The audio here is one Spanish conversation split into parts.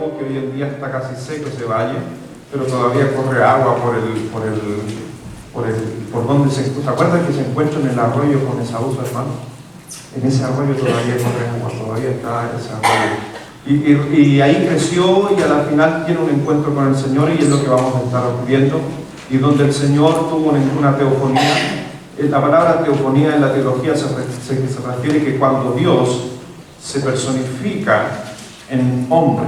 Jacob, que hoy en día está casi seco ese valle, pero todavía corre agua por donde se encuentra. ¿Se acuerdan que se encuentra en el arroyo con Esaú, su hermano? En ese arroyo todavía corre agua, todavía está ese arroyo. Y ahí creció y a la final tiene un encuentro con el Señor, y es lo que vamos a estar viendo, y donde el Señor tuvo una teofonía. La palabra teofonía en la teología se refiere que cuando Dios se personifica en hombre,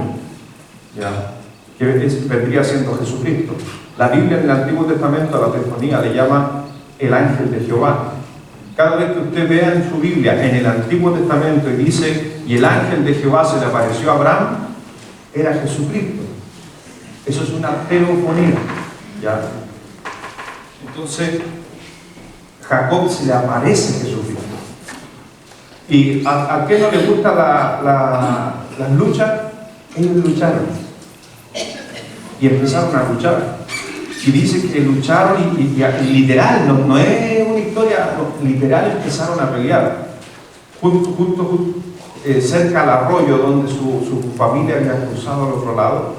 ¿ya? Que vendría siendo Jesucristo. La Biblia en el Antiguo Testamento a la teofonía le llama el ángel de Jehová. Cada vez que usted vea en su Biblia, en el Antiguo Testamento, y dice, y el ángel de Jehová se le apareció a Abraham, era Jesucristo. Eso es una teofonía, ¿ya? Entonces, Jacob se le aparece Jesucristo. ¿Y a qué no le gusta las luchas? Ellos lucharon. Y empezaron a luchar. Y dice que lucharon y literal, no es una historia, no, literal empezaron a pelear. Justo cerca al arroyo donde su familia había cruzado al otro lado,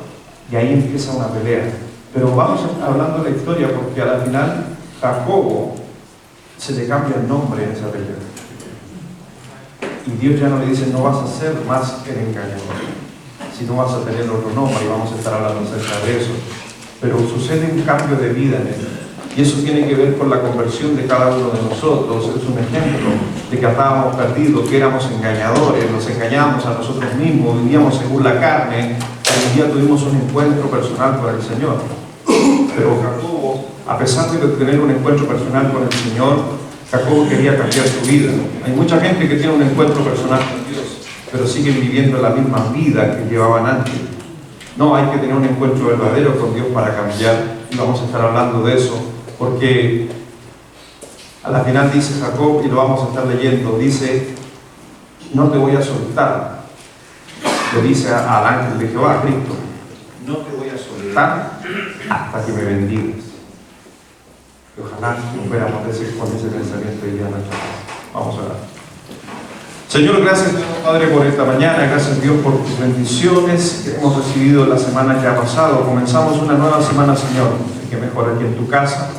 y ahí empieza una pelea. Pero vamos hablando de la historia, porque al final Jacobo se le cambia el nombre en esa pelea. Y Dios ya no le dice, no vas a ser más el engañador, sino vas a tener otro nombre, y vamos a estar hablando acerca de eso. Pero sucede un cambio de vida en él. Y eso tiene que ver con la conversión de cada uno de nosotros. Es un ejemplo de que estábamos perdidos, que éramos engañadores, nos engañamos a nosotros mismos, vivíamos según la carne. Un día tuvimos un encuentro personal con el Señor. Pero Jacobo, a pesar de tener un encuentro personal con el Señor, Jacobo quería cambiar su vida. Hay mucha gente que tiene un encuentro personal con Dios, pero siguen viviendo la misma vida que llevaban antes. No, hay que tener un encuentro verdadero con Dios para cambiar, y vamos a estar hablando de eso, porque a la final dice Jacob, y lo vamos a estar leyendo, dice, no te voy a soltar, le dice al ángel de Jehová, a Cristo, no te voy a soltar hasta que me bendigas. Y ojalá fuéramos con ese pensamiento y ya nuestra casa. Vamos a orar. Señor, gracias Dios Padre por esta mañana, gracias Dios por tus bendiciones que hemos recibido la semana que ha pasado. Comenzamos una nueva semana, Señor, que mejor aquí en tu casa,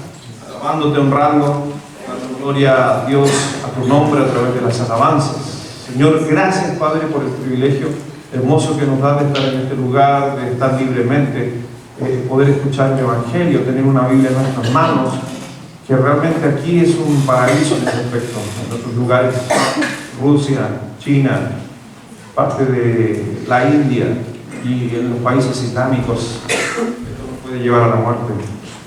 alabándote, honrando, dando gloria a Dios, a tu nombre a través de las alabanzas. Señor, gracias Padre por el privilegio hermoso que nos da de estar en este lugar, de estar libremente, poder escuchar el Evangelio, tener una Biblia en nuestras manos, que realmente aquí es un paraíso en ese aspecto, en otros lugares. Rusia, China, parte de la India y en los países islámicos, esto nos puede llevar a la muerte.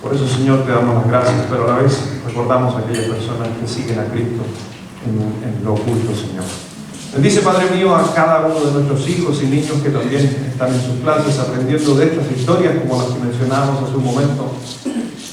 Por eso, Señor, te damos las gracias, pero a la vez recordamos a aquellas personas que siguen a Cristo en lo oculto, Señor. Bendice, Padre mío, a cada uno de nuestros hijos y niños que también están en sus clases aprendiendo de estas historias, como las que mencionábamos hace un momento.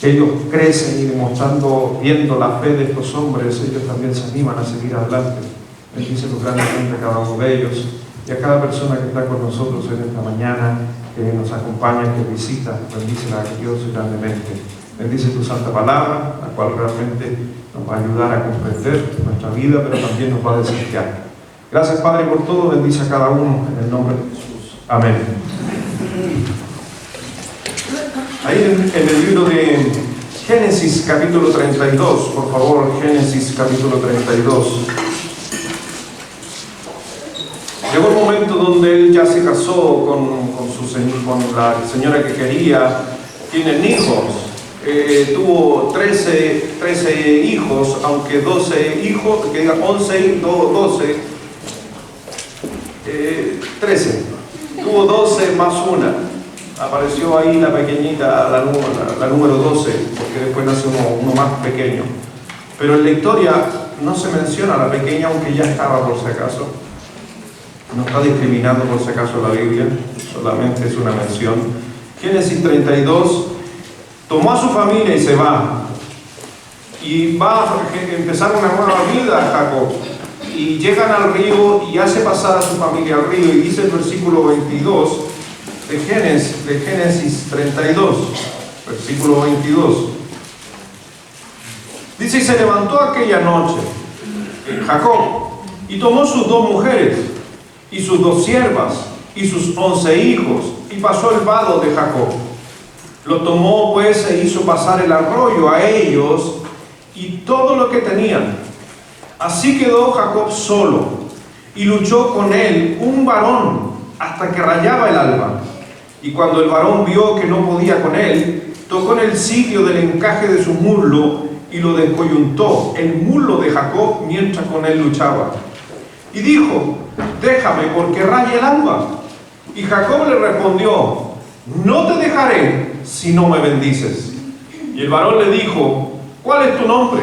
Que ellos crecen y demostrando, viendo la fe de estos hombres, ellos también se animan a seguir adelante. Bendice tu grandemente a cada uno de ellos y a cada persona que está con nosotros en esta mañana, que nos acompaña, que visita. Bendícela a Dios grandemente. Bendice tu santa palabra, la cual realmente nos va a ayudar a comprender nuestra vida, pero también nos va a desafiar. Gracias, Padre, por todo. Bendice a cada uno en el nombre de Jesús. Amén. Ahí en el libro de Génesis capítulo 32, por favor, Génesis capítulo 32. Llegó el momento donde él ya se casó con la señora que quería, tienen hijos, tuvo 13 hijos, aunque 12 hijos, que diga 11, 12, 13, tuvo 12 más una. Apareció ahí la pequeñita, la número 12, porque después nace uno más pequeño. Pero en la historia no se menciona a la pequeña, aunque ya estaba por si acaso. No está discriminando por si acaso la Biblia, solamente es una mención. Génesis 32, tomó a su familia y se va. Y va a empezar una nueva vida Jacob. Y llegan al río y hace pasar a su familia al río. Y dice el versículo 22 de Génesis 32, versículo 22. Dice, y se levantó aquella noche Jacob y tomó sus 2 mujeres y sus 2 siervas y sus 11 hijos y pasó el vado de Jacob. Lo tomó pues e hizo pasar el arroyo a ellos y todo lo que tenían. Así quedó Jacob solo, y luchó con él un varón hasta que rayaba el alba. Y cuando el varón vio que no podía con él, tocó en el sitio del encaje de su muslo y lo descoyuntó el muslo de Jacob mientras con él luchaba. Y dijo: déjame, porque raya el alba. Y Jacob le respondió: no te dejaré si no me bendices. Y el varón le dijo: ¿cuál es tu nombre?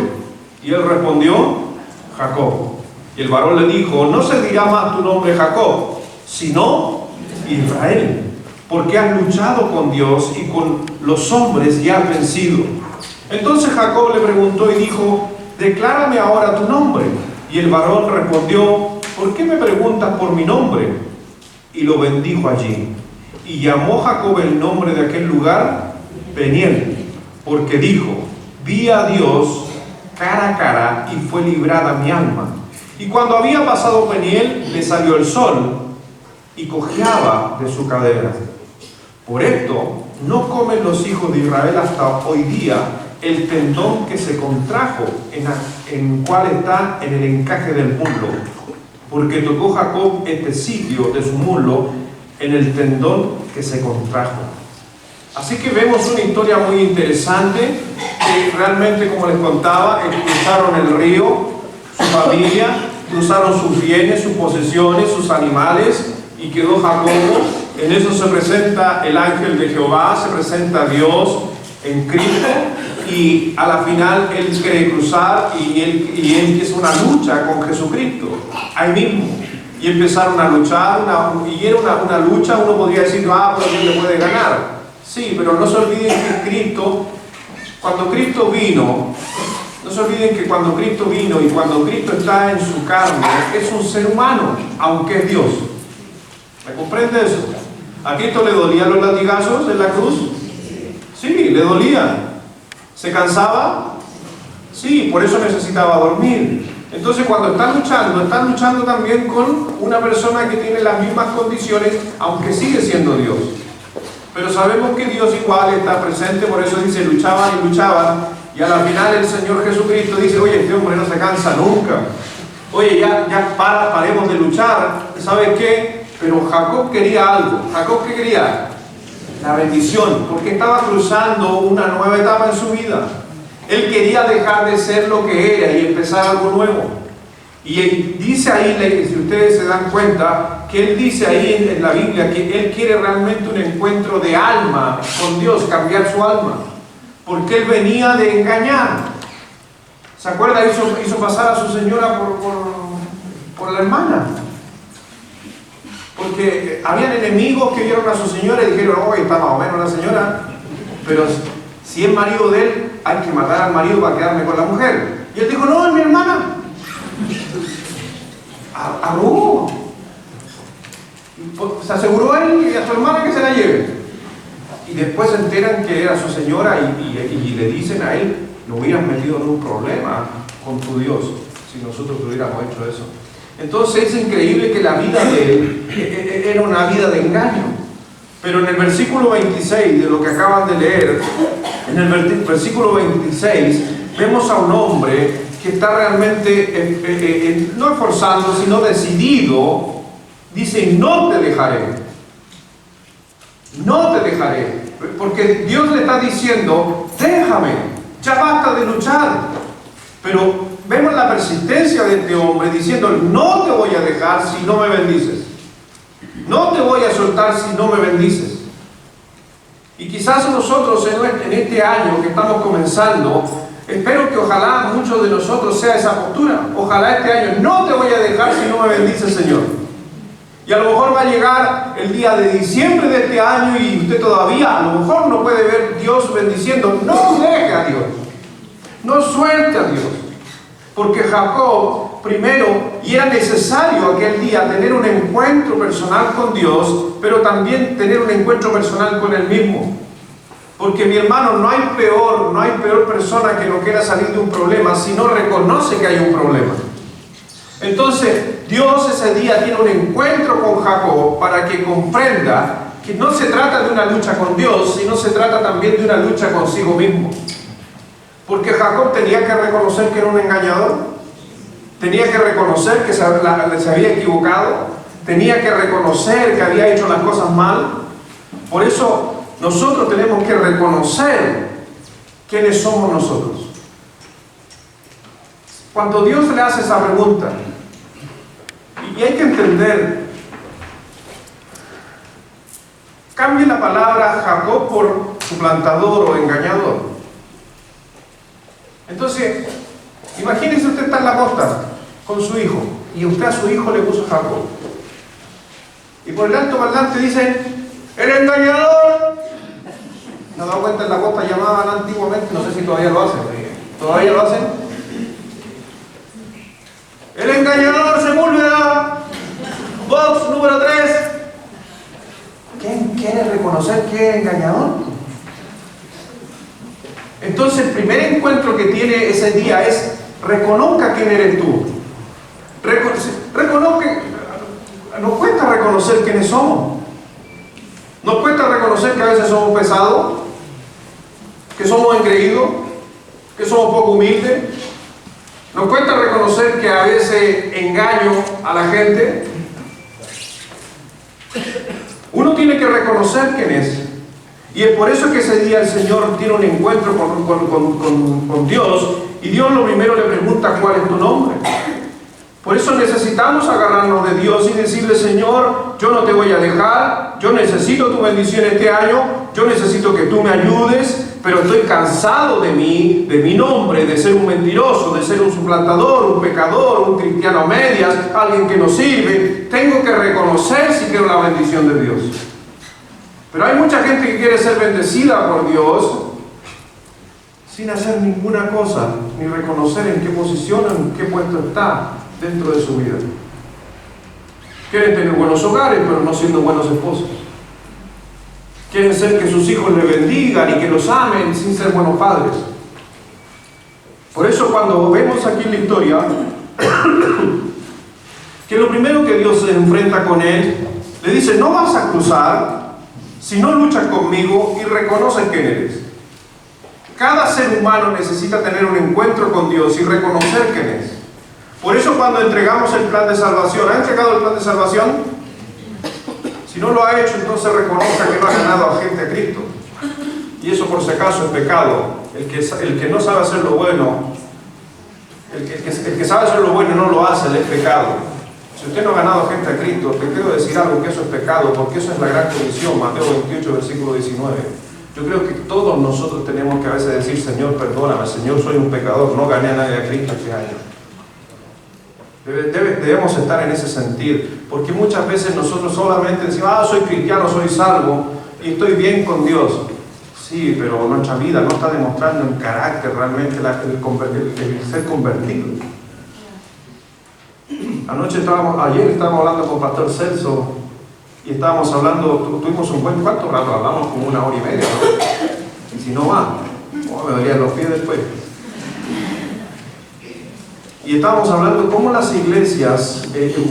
Y él respondió: Jacob. Y el varón le dijo: no se dirá más tu nombre Jacob, sino Israel, porque has luchado con Dios y con los hombres y has vencido. Entonces Jacob le preguntó y dijo: declárame ahora tu nombre. Y el varón respondió: ¿por qué me preguntas por mi nombre? Y lo bendijo allí. Y llamó Jacob el nombre de aquel lugar Peniel, porque dijo: vi a Dios cara a cara y fue librada mi alma. Y cuando había pasado Peniel, le salió el sol y cojeaba de su cadera. Por esto no comen los hijos de Israel hasta hoy día el tendón que se contrajo en cual está en el encaje del muslo, porque tocó Jacob este sitio de su muslo en el tendón que se contrajo. Así que vemos una historia muy interesante, que realmente, como les contaba, cruzaron el río, su familia, cruzaron sus bienes, sus posesiones, sus animales, y quedó Jacobo. En eso se presenta el ángel de Jehová, se presenta Dios en Cristo, y a la final él quiere cruzar y él empieza una lucha con Jesucristo, ahí mismo. Y empezaron a luchar, y era una lucha. Uno podría decir: pero ¿quién le puede ganar? Sí, pero no se olviden que Cristo, cuando Cristo vino, no se olviden que cuando Cristo vino y cuando Cristo está en su carne, es un ser humano, aunque es Dios. ¿Me comprende eso? ¿A Cristo le dolían los latigazos en la cruz? Sí, le dolían. ¿Se cansaba? Sí, por eso necesitaba dormir. Entonces, cuando están luchando también con una persona que tiene las mismas condiciones, aunque sigue siendo Dios. Pero sabemos que Dios igual está presente, por eso dice: luchaban y luchaban, y a la final el Señor Jesucristo dice: oye, este hombre no se cansa nunca. Oye, ya paremos de luchar. ¿Sabes qué? Pero Jacob quería algo. ¿Jacob qué quería? La bendición, porque estaba cruzando una nueva etapa en su vida. Él quería dejar de ser lo que era y empezar algo nuevo. Y él dice ahí, si ustedes se dan cuenta, que él dice ahí en la Biblia que él quiere realmente un encuentro de alma con Dios, cambiar su alma, porque él venía de engañar. ¿Se acuerda? Hizo pasar a su señora por la hermana, porque habían enemigos que vieron a su señora y dijeron: oye, está más o menos la señora, pero si es marido de él, hay que matar al marido para quedarme con la mujer. Y él dijo: no, es mi hermana. Arrugó. Se aseguró él y a su hermana que se la lleve. Y después se enteran que era su señora y le dicen a él: no hubieras metido en un problema con tu Dios si nosotros hubiéramos hecho eso. Entonces es increíble que la vida de él era una vida de engaño. Pero en el versículo 26 de lo que acaban de leer, en el versículo 26, vemos a un hombre que está realmente, no esforzando, sino decidido. Dice: no te dejaré. No te dejaré. Porque Dios le está diciendo: déjame, ya basta de luchar. Pero vemos la persistencia de este hombre diciendo: no te voy a dejar si no me bendices. No te voy a soltar si no me bendices. Y quizás nosotros en este año que estamos comenzando, espero que ojalá muchos de nosotros sea esa postura. Ojalá este año: no te voy a dejar si no me bendices, Señor. Y a lo mejor va a llegar el día de diciembre de este año y usted todavía a lo mejor no puede ver Dios bendiciendo. No deje a Dios. No suelte a Dios. Porque Jacob, primero, y era necesario aquel día tener un encuentro personal con Dios, pero también tener un encuentro personal con Él mismo. Porque, mi hermano, no hay peor persona que no quiera salir de un problema si no reconoce que hay un problema. Entonces, Dios ese día tiene un encuentro con Jacob para que comprenda que que no se trata de una lucha con Dios, sino se trata también de una lucha consigo mismo. Porque Jacob tenía que reconocer que era un engañador, tenía que reconocer que se había equivocado, tenía que reconocer que había hecho las cosas mal. Por eso nosotros tenemos que reconocer quiénes somos nosotros. Cuando Dios le hace esa pregunta, y hay que entender, cambie la palabra Jacob por suplantador o engañador. Entonces, imagínese usted está en la costa con su hijo, y usted a su hijo le puso Jacob. Y por el alto parlante dicen, ¡el engañador! ¿No da cuenta? En la costa llamaban antiguamente, no sé si todavía lo hacen. ¿Todavía lo hacen? ¡El engañador Sepúlveda! Box número 3. ¿Quién quiere reconocer que es engañador? Entonces el primer encuentro que tiene ese día es: reconozca quién eres tú. Reconozca. Nos cuesta reconocer quiénes somos. Nos cuesta reconocer que a veces somos pesados, que somos engreídos, que somos poco humildes. Nos cuesta reconocer que a veces engaño a la gente. Uno tiene que reconocer quién es. Y es por eso que ese día el Señor tiene un encuentro con Dios, y Dios lo primero le pregunta: ¿cuál es tu nombre? Por eso necesitamos agarrarnos de Dios y decirle: Señor, yo no te voy a dejar, yo necesito tu bendición este año, yo necesito que tú me ayudes, pero estoy cansado de mí, de mi nombre, de ser un mentiroso, de ser un suplantador, un pecador, un cristiano a medias, alguien que no sirve. Tengo que reconocer si quiero la bendición de Dios. Pero hay mucha gente que quiere ser bendecida por Dios sin hacer ninguna cosa, ni reconocer en qué posición, en qué puesto está dentro de su vida. Quieren tener buenos hogares, pero no siendo buenos esposos. Quieren ser que sus hijos le bendigan y que los amen sin ser buenos padres. Por eso cuando vemos aquí en la historia que lo primero que Dios se enfrenta con él, le dice: no vas a cruzar si no luchas conmigo y reconoces quién eres. Cada ser humano necesita tener un encuentro con Dios y reconocer quién es. Por eso cuando entregamos el plan de salvación, ¿ha entregado el plan de salvación? Si no lo ha hecho, entonces reconozca que no ha ganado a gente a Cristo. Y eso por si acaso es pecado. El que no sabe hacer lo bueno, el que sabe hacer lo bueno y no lo hace, es pecado. Si usted no ha ganado gente a Cristo, te quiero decir algo, que eso es pecado, porque eso es la gran comisión, Mateo 28, versículo 19. Yo creo que todos nosotros tenemos que a veces decir: Señor, perdóname, Señor, soy un pecador, no gané a nadie a Cristo este año. Debemos estar en ese sentir, porque muchas veces nosotros solamente decimos: soy cristiano, soy salvo y estoy bien con Dios. Sí, pero nuestra vida no está demostrando en carácter realmente el ser convertido. Ayer estábamos hablando con Pastor Celso y estábamos hablando, tuvimos un buen ¿cuánto rato? Hablamos como 1 hora y media, ¿no? Y si no más, me dolían los pies después. Y estábamos hablando cómo las iglesias,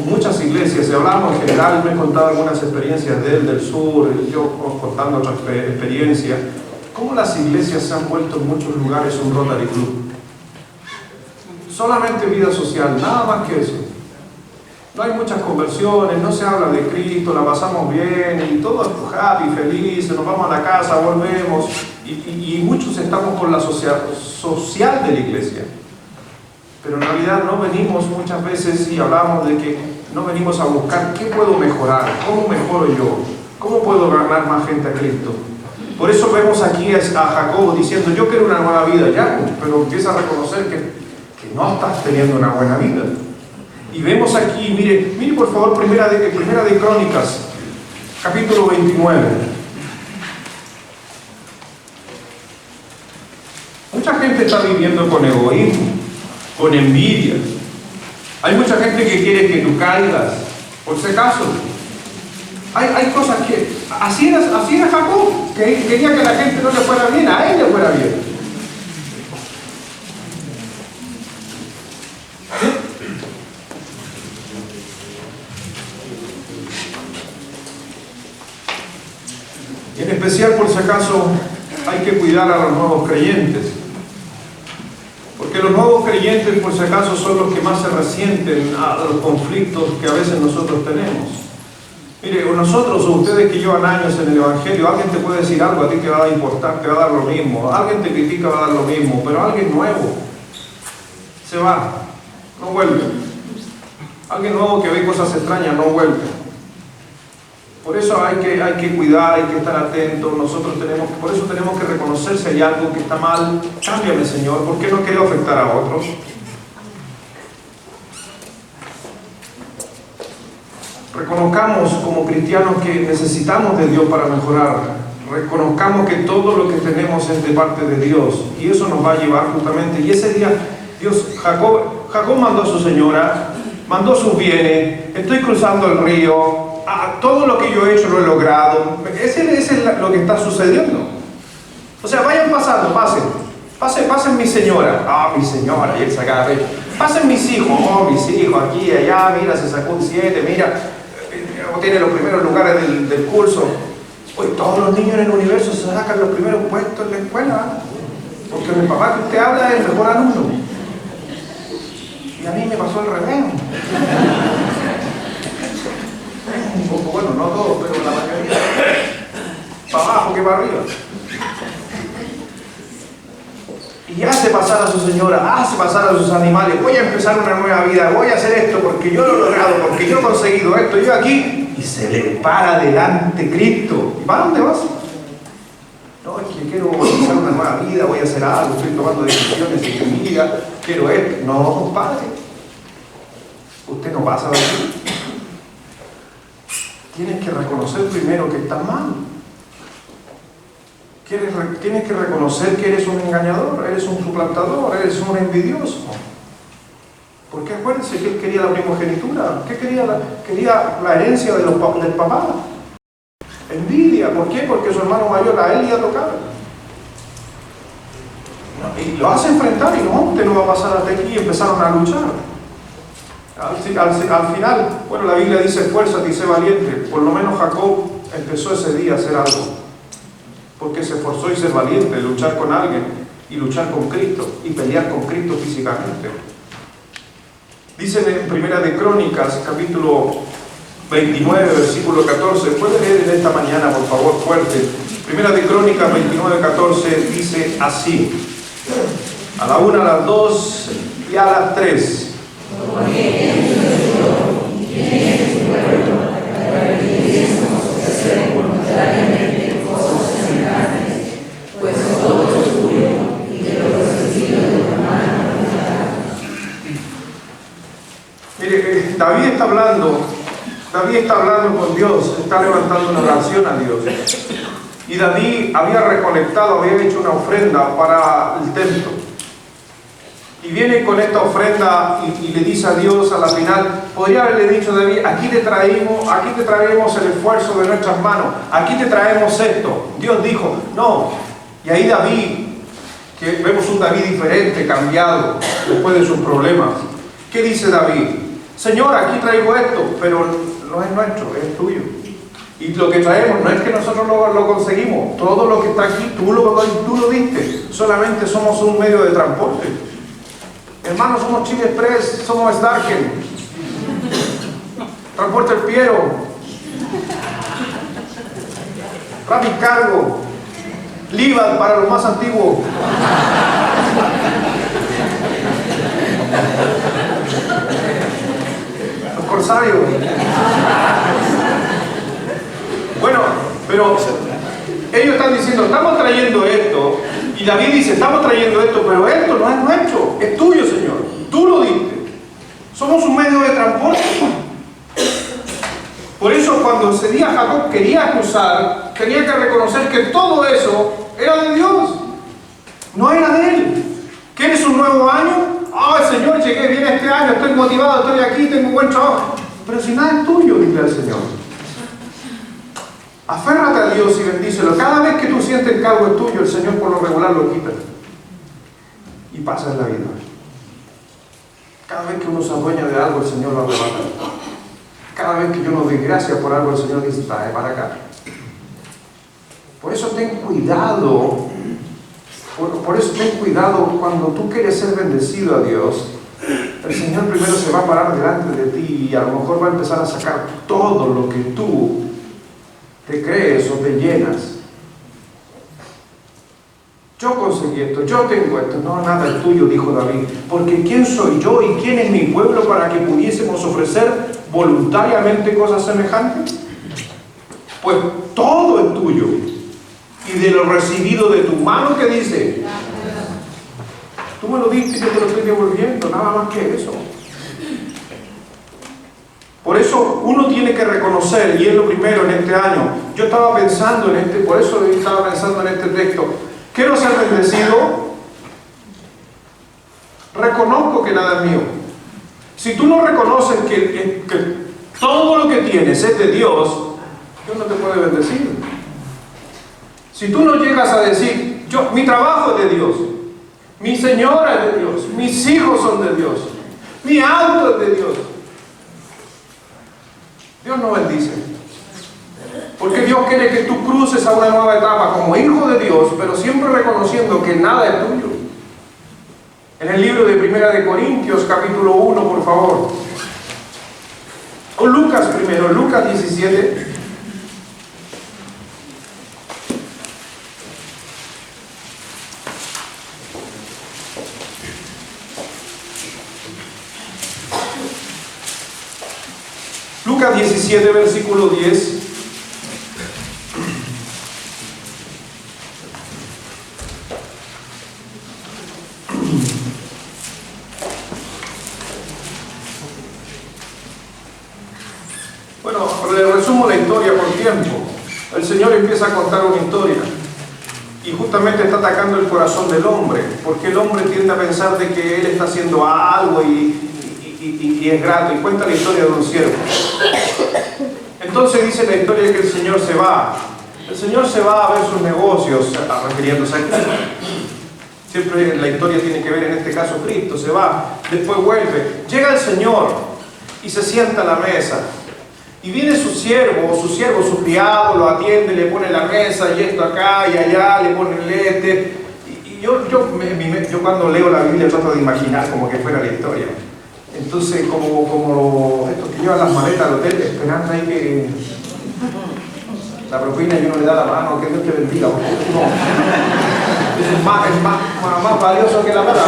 muchas iglesias, y hablamos en general, me he contado algunas experiencias de él, del sur, yo contando otras experiencias, cómo las iglesias se han vuelto en muchos lugares un Rotary Club. Solamente vida social, nada más que eso. No hay muchas conversiones, no se habla de Cristo, la pasamos bien y todo es happy, feliz, nos vamos a la casa, volvemos y muchos estamos por la social de la iglesia. Pero en realidad no venimos muchas veces, y hablamos de que no venimos a buscar qué puedo mejorar, cómo mejoro yo, cómo puedo ganar más gente a Cristo. Por eso vemos aquí a Jacob diciendo: yo quiero una nueva vida, ya, pero empieza a reconocer que no estás teniendo una buena vida. Y vemos aquí, mire por favor, primera de Crónicas, capítulo 29. Mucha gente está viviendo con egoísmo, con envidia. Hay mucha gente que quiere que tú caigas, por si acaso. Hay cosas que... Así era Jacob, que quería que la gente no le fuera bien, a él le fuera bien. Y en especial, por si acaso, hay que cuidar a los nuevos creyentes. Porque los nuevos creyentes, por si acaso, son los que más se resienten a los conflictos que a veces nosotros tenemos. Mire, nosotros o ustedes que llevan años en el Evangelio, alguien te puede decir algo, a ti te va a importar, te va a dar lo mismo. Alguien te critica, va a dar lo mismo. Pero alguien nuevo se va, no vuelve. Alguien nuevo que ve cosas extrañas no vuelve. Por eso hay que cuidar, hay que estar atentos. Por eso tenemos que reconocer si hay algo que está mal. Cámbiame, Señor, ¿por qué no quiero afectar a otros? Reconozcamos como cristianos que necesitamos de Dios para mejorar. Reconozcamos que todo lo que tenemos es de parte de Dios. Y eso nos va a llevar justamente. Y ese día, Jacob mandó a su señora, mandó sus bienes, estoy cruzando el río. Todo lo que yo he hecho lo he logrado. Ese es lo que está sucediendo. O sea, vayan pasando, pasen mi señora. Mi señora, y él sacaba pecho. Pasen mis hijos, mis hijos, aquí y allá, mira, se sacó un 7, mira, tiene los primeros lugares del curso. Pues todos los niños en el universo se sacan los primeros puestos en la escuela. Porque el papá que usted habla es el mejor alumno. Y a mí me pasó al revés. Un poco, bueno, no todos, pero la mayoría. Para abajo que para arriba. Y hace pasar a su señora, hace pasar a sus animales. Voy a empezar una nueva vida, voy a hacer esto porque yo lo he logrado, porque yo he conseguido esto, yo aquí. Y se le para delante Cristo. ¿Y para dónde vas? No, es que quiero empezar una nueva vida, voy a hacer algo, estoy tomando decisiones en mi vida, quiero esto. No, compadre. Usted no pasa de aquí. Tienes que reconocer primero que estás mal. Tienes que reconocer que eres un engañador, eres un suplantador, eres un envidioso. Porque acuérdense que él quería la primogenitura. ¿Qué quería? Quería la herencia del papá. Envidia. ¿Por qué? Porque su hermano mayor a él iba a tocar. Y lo hace enfrentar y no, usted no va a pasar hasta aquí, y empezaron a luchar. Al final, bueno, la Biblia dice, esfuérzate y sé valiente. Por lo menos Jacob empezó ese día a hacer algo. Porque se esforzó y ser valiente, luchar con alguien y luchar con Cristo y pelear con Cristo físicamente. Dicen en Primera de Crónicas, capítulo 29, versículo 14. ¿Puede leer en esta mañana, por favor, fuerte? Primera de Crónicas 29, 14 dice así. A la 1, a las 2 y a las 3. Mire, David está hablando con Dios, está levantando una oración a Dios. Y David había recolectado, había hecho una ofrenda para el templo. Y viene con esta ofrenda y le dice a Dios a la final, podría haberle dicho a David, aquí te traemos el esfuerzo de nuestras manos, aquí te traemos esto. Dios dijo, no. Y ahí David, que vemos un David diferente, cambiado, después de sus problemas. ¿Qué dice David? Señor, aquí traigo esto, pero no es nuestro, es tuyo. Y lo que traemos no es que nosotros lo conseguimos, todo lo que está aquí, tú lo diste, solamente somos un medio de transporte. Hermanos, somos Chile Express, somos Starken, Transporte El Piero, Rapid Cargo, Livad para los más antiguos. Los corsarios. Bueno, pero ellos están diciendo, estamos trayendo esto. Y David dice, estamos trayendo esto, pero esto no es nuestro, es tuyo, Señor. Tú lo diste. Somos un medio de transporte. Por eso cuando ese día Jacob quería cruzar, tenía que reconocer que todo eso era de Dios. No era de él. ¿Quieres un nuevo año? Señor, llegué bien este año, estoy motivado, estoy aquí, tengo un buen trabajo. Pero si nada es tuyo, dice el Señor. Aférrate a Dios y bendícelo. Cada vez que tú sientes que algo es tuyo, el Señor por lo regular lo quita. Y pasa en la vida. Cada vez que uno se adueña de algo, el Señor lo arrebata. Cada vez que yo no doy gracias por algo, el Señor dice, trae para acá. Por eso ten cuidado. Por eso ten cuidado cuando tú quieres ser bendecido a Dios. El Señor primero se va a parar delante de ti y a lo mejor va a empezar a sacar todo lo que tú te crees o te llenas. Yo conseguí esto, yo tengo esto. No, nada es tuyo, dijo David. Porque ¿quién soy yo y quién es mi pueblo para que pudiésemos ofrecer voluntariamente cosas semejantes? Pues todo es tuyo. Y de lo recibido de tu mano, ¿qué dice? Tú me lo diste y yo te lo estoy devolviendo, nada más que eso. Por eso uno tiene que reconocer, y es lo primero en este año. Yo estaba pensando por eso estaba pensando en este texto. Quiero ser bendecido. Reconozco que nada es mío. Si tú no reconoces que todo lo que tienes es de Dios, Dios no te puede bendecir. Si tú no llegas a decir, mi trabajo es de Dios, mi señora es de Dios, mis hijos son de Dios, mi auto es de Dios, Dios no bendice. Porque Dios quiere que tú cruces a una nueva etapa como hijo de Dios, pero siempre reconociendo que nada es tuyo. En el libro de 1 de Corintios, capítulo 1, por favor. O Lucas primero, Lucas 17. Lucas 17, versículo 10. Bueno, le resumo la historia por tiempo. El Señor empieza a contar una historia y justamente está atacando el corazón del hombre, porque el hombre tiende a pensar de que él está haciendo algo y es grato, y cuenta la historia de un siervo. Entonces dice la historia que el Señor se va. El Señor se va a ver sus negocios, refiriéndose a Cristo. Siempre la historia tiene que ver, en este caso, Cristo. Se va, después vuelve. Llega el Señor y se sienta a la mesa. Y viene su siervo, su criado, lo atiende, le pone la mesa, y esto acá y allá, le pone el Y yo cuando leo la Biblia trato de imaginar como que fuera la historia. Entonces, como estos que llevan las maletas al hotel, esperando ahí que la propina y uno le da la mano, que Dios te bendiga. No, es más valioso que la plata.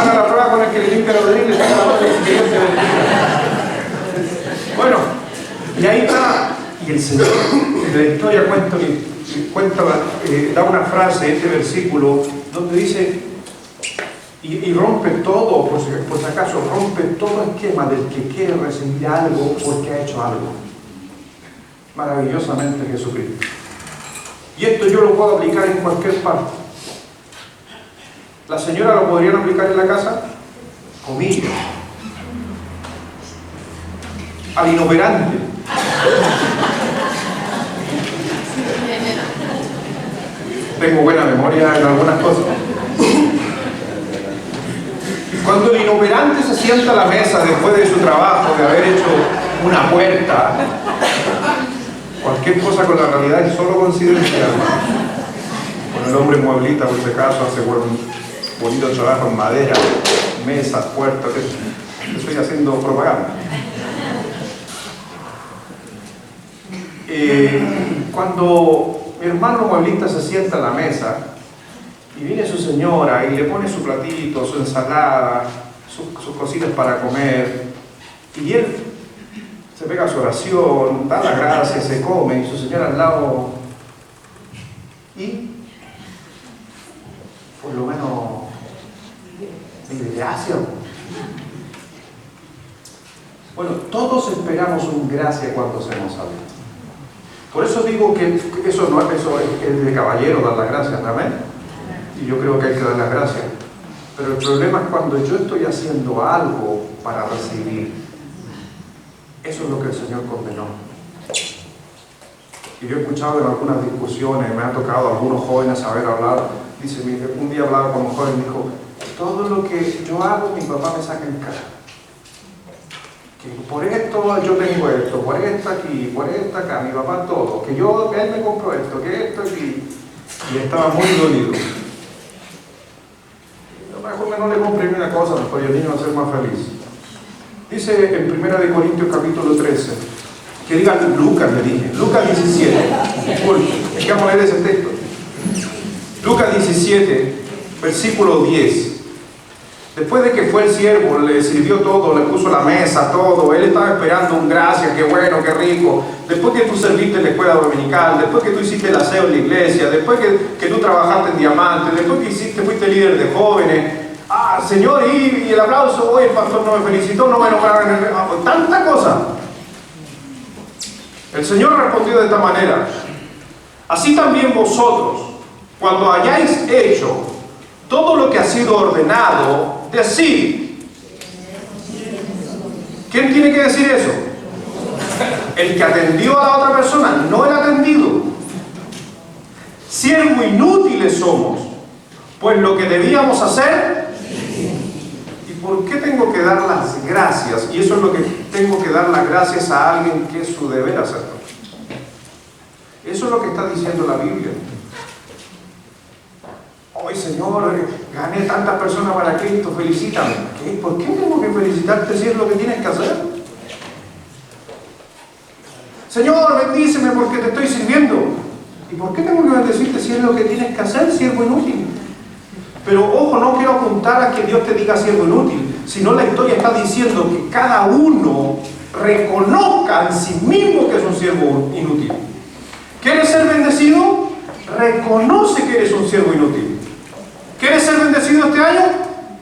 Haga la prueba con el que le limpia los dedos y le saca la mano y dice que Dios te bendiga. Bueno, y ahí está. Y el Señor, en la historia da una frase, este versículo, donde dice, y rompe todo, por si acaso, rompe todo esquema del que quiere recibir algo porque ha hecho algo. Maravillosamente Jesucristo. Y esto yo lo puedo aplicar en cualquier parte. ¿La señora lo podrían aplicar en la casa? Comillas. Al inoperante. Tengo buena memoria en algunas cosas. Cuando el inoperante se sienta a la mesa después de su trabajo, de haber hecho una puerta, cualquier cosa con la realidad es solo coincidencia. Con el hombre mueblita, por si acaso, hace un bonito trabajo en madera, mesas, puertas, estoy haciendo propaganda. Cuando mi hermano mueblista se sienta a la mesa y viene su señora y le pone su platito, su ensalada, sus cositas para comer, y él se pega su oración, da las gracias, se come, y su señora al lado, y por lo menos dice gracias. Bueno, todos esperamos un gracias cuando hacemos algo. Por eso digo que eso es de caballero dar las gracias, ¿amén? Y yo creo que hay que dar las gracias. Pero el problema es cuando yo estoy haciendo algo para recibir. Eso es lo que el Señor condenó. Y yo he escuchado en algunas discusiones, me ha tocado a algunos jóvenes haber hablado. Dice, un día hablaba con un joven y dijo, todo lo que yo hago, mi papá me saca en cara. que por esto yo tengo esto, por esto aquí, por esto acá, mi papá todo, que él me compró esto, que esto aquí, y estaba muy dolido. Mejor que no le compre ni una cosa, mejor el niño va a ser más feliz. Dice en 1 Corintios capítulo 13, que diga Lucas, le dije, Lucas 17, es que vamos a leer ese texto. Lucas 17, versículo 10. Después de que fue el siervo, le sirvió todo, le puso la mesa, todo, él estaba esperando un gracias, qué bueno, qué rico. Después que tú serviste en la escuela dominical, después que tú hiciste el aseo en la iglesia, después que tú trabajaste en Diamante, después que fuiste líder de jóvenes, Señor, y el aplauso, hoy el pastor no me felicitó, no me nombraron en el... tanta cosa. El Señor respondió de esta manera: así también vosotros, cuando hayáis hecho todo lo que ha sido ordenado, decid. ¿Quién tiene que decir eso? El que atendió a la otra persona, no el atendido. Siervos inútiles somos, pues lo que debíamos hacer. ¿Y por qué tengo que dar las gracias? Y eso es lo que tengo que dar las gracias a alguien que es su deber hacerlo. Eso es lo que está diciendo la Biblia. Hoy, Señor, gané tantas personas para Cristo, felicítame. ¿Qué? ¿Por qué tengo que felicitarte si es lo que tienes que hacer? Señor, bendíceme porque te estoy sirviendo. ¿Y por qué tengo que bendecirte si es lo que tienes que hacer, siervo inútil? Pero ojo, no quiero apuntar a que Dios te diga siervo inútil, sino la historia está diciendo que cada uno reconozca en sí mismo que es un siervo inútil. ¿Quieres ser bendecido? Reconoce que eres un siervo inútil. ¿Quieres ser bendecido este año?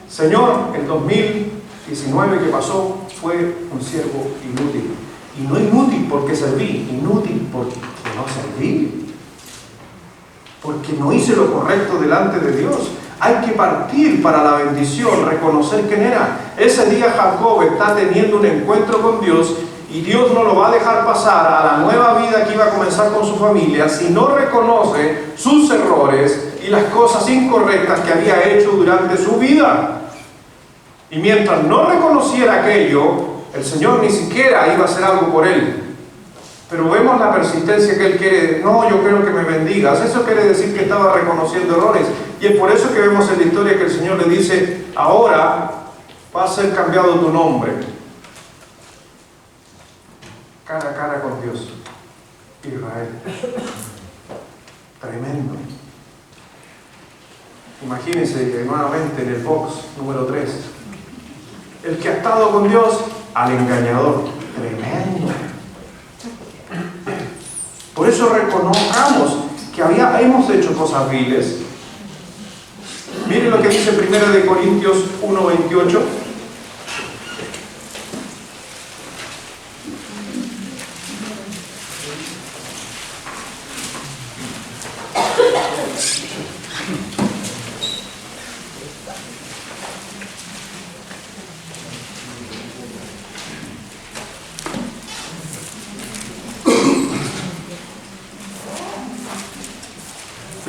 Señor, el 2019 que pasó fue un siervo inútil. Y no inútil porque serví, inútil porque no serví. Porque no hice lo correcto delante de Dios. Hay que partir para la bendición, reconocer quién era. Ese día Jacob está teniendo un encuentro con Dios y Dios no lo va a dejar pasar a la nueva vida que iba a comenzar con su familia si no reconoce sus errores y las cosas incorrectas que había hecho durante su vida. Y mientras no reconociera aquello, el Señor ni siquiera iba a hacer algo por él. Pero vemos la persistencia que él quiere. No, yo quiero que me bendigas. Eso quiere decir que estaba reconociendo errores. Y es por eso que vemos en la historia que el Señor le dice: ahora va a ser cambiado tu nombre. Cara a cara con Dios. Israel. Tremendo. Imagínense nuevamente en el box número 3. El que ha estado con Dios al engañador. Tremendo. Por eso reconozcamos que hemos hecho cosas viles. Miren lo que dice 1 Corintios 1:28.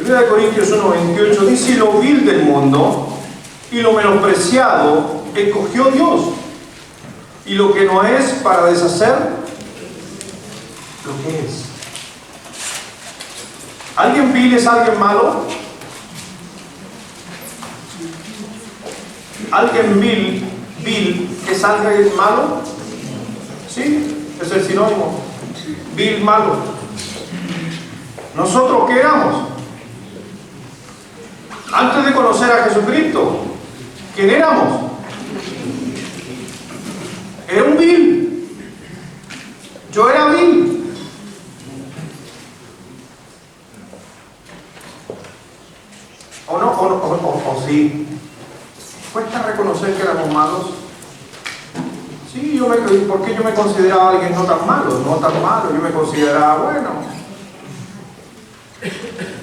De Corintios 1:28 dice: lo vil del mundo y lo menospreciado escogió Dios, y lo que no es para deshacer lo que es. ¿Alguien vil es alguien malo? ¿Alguien vil es alguien malo? Sí, es el sinónimo. Vil, malo. ¿Nosotros qué éramos? Antes de conocer a Jesucristo, ¿quién éramos? Era un vil. Yo era vil. ¿O no? ¿O sí? ¿Cuesta reconocer que éramos malos? Sí, porque yo me consideraba alguien no tan malo, yo me consideraba bueno.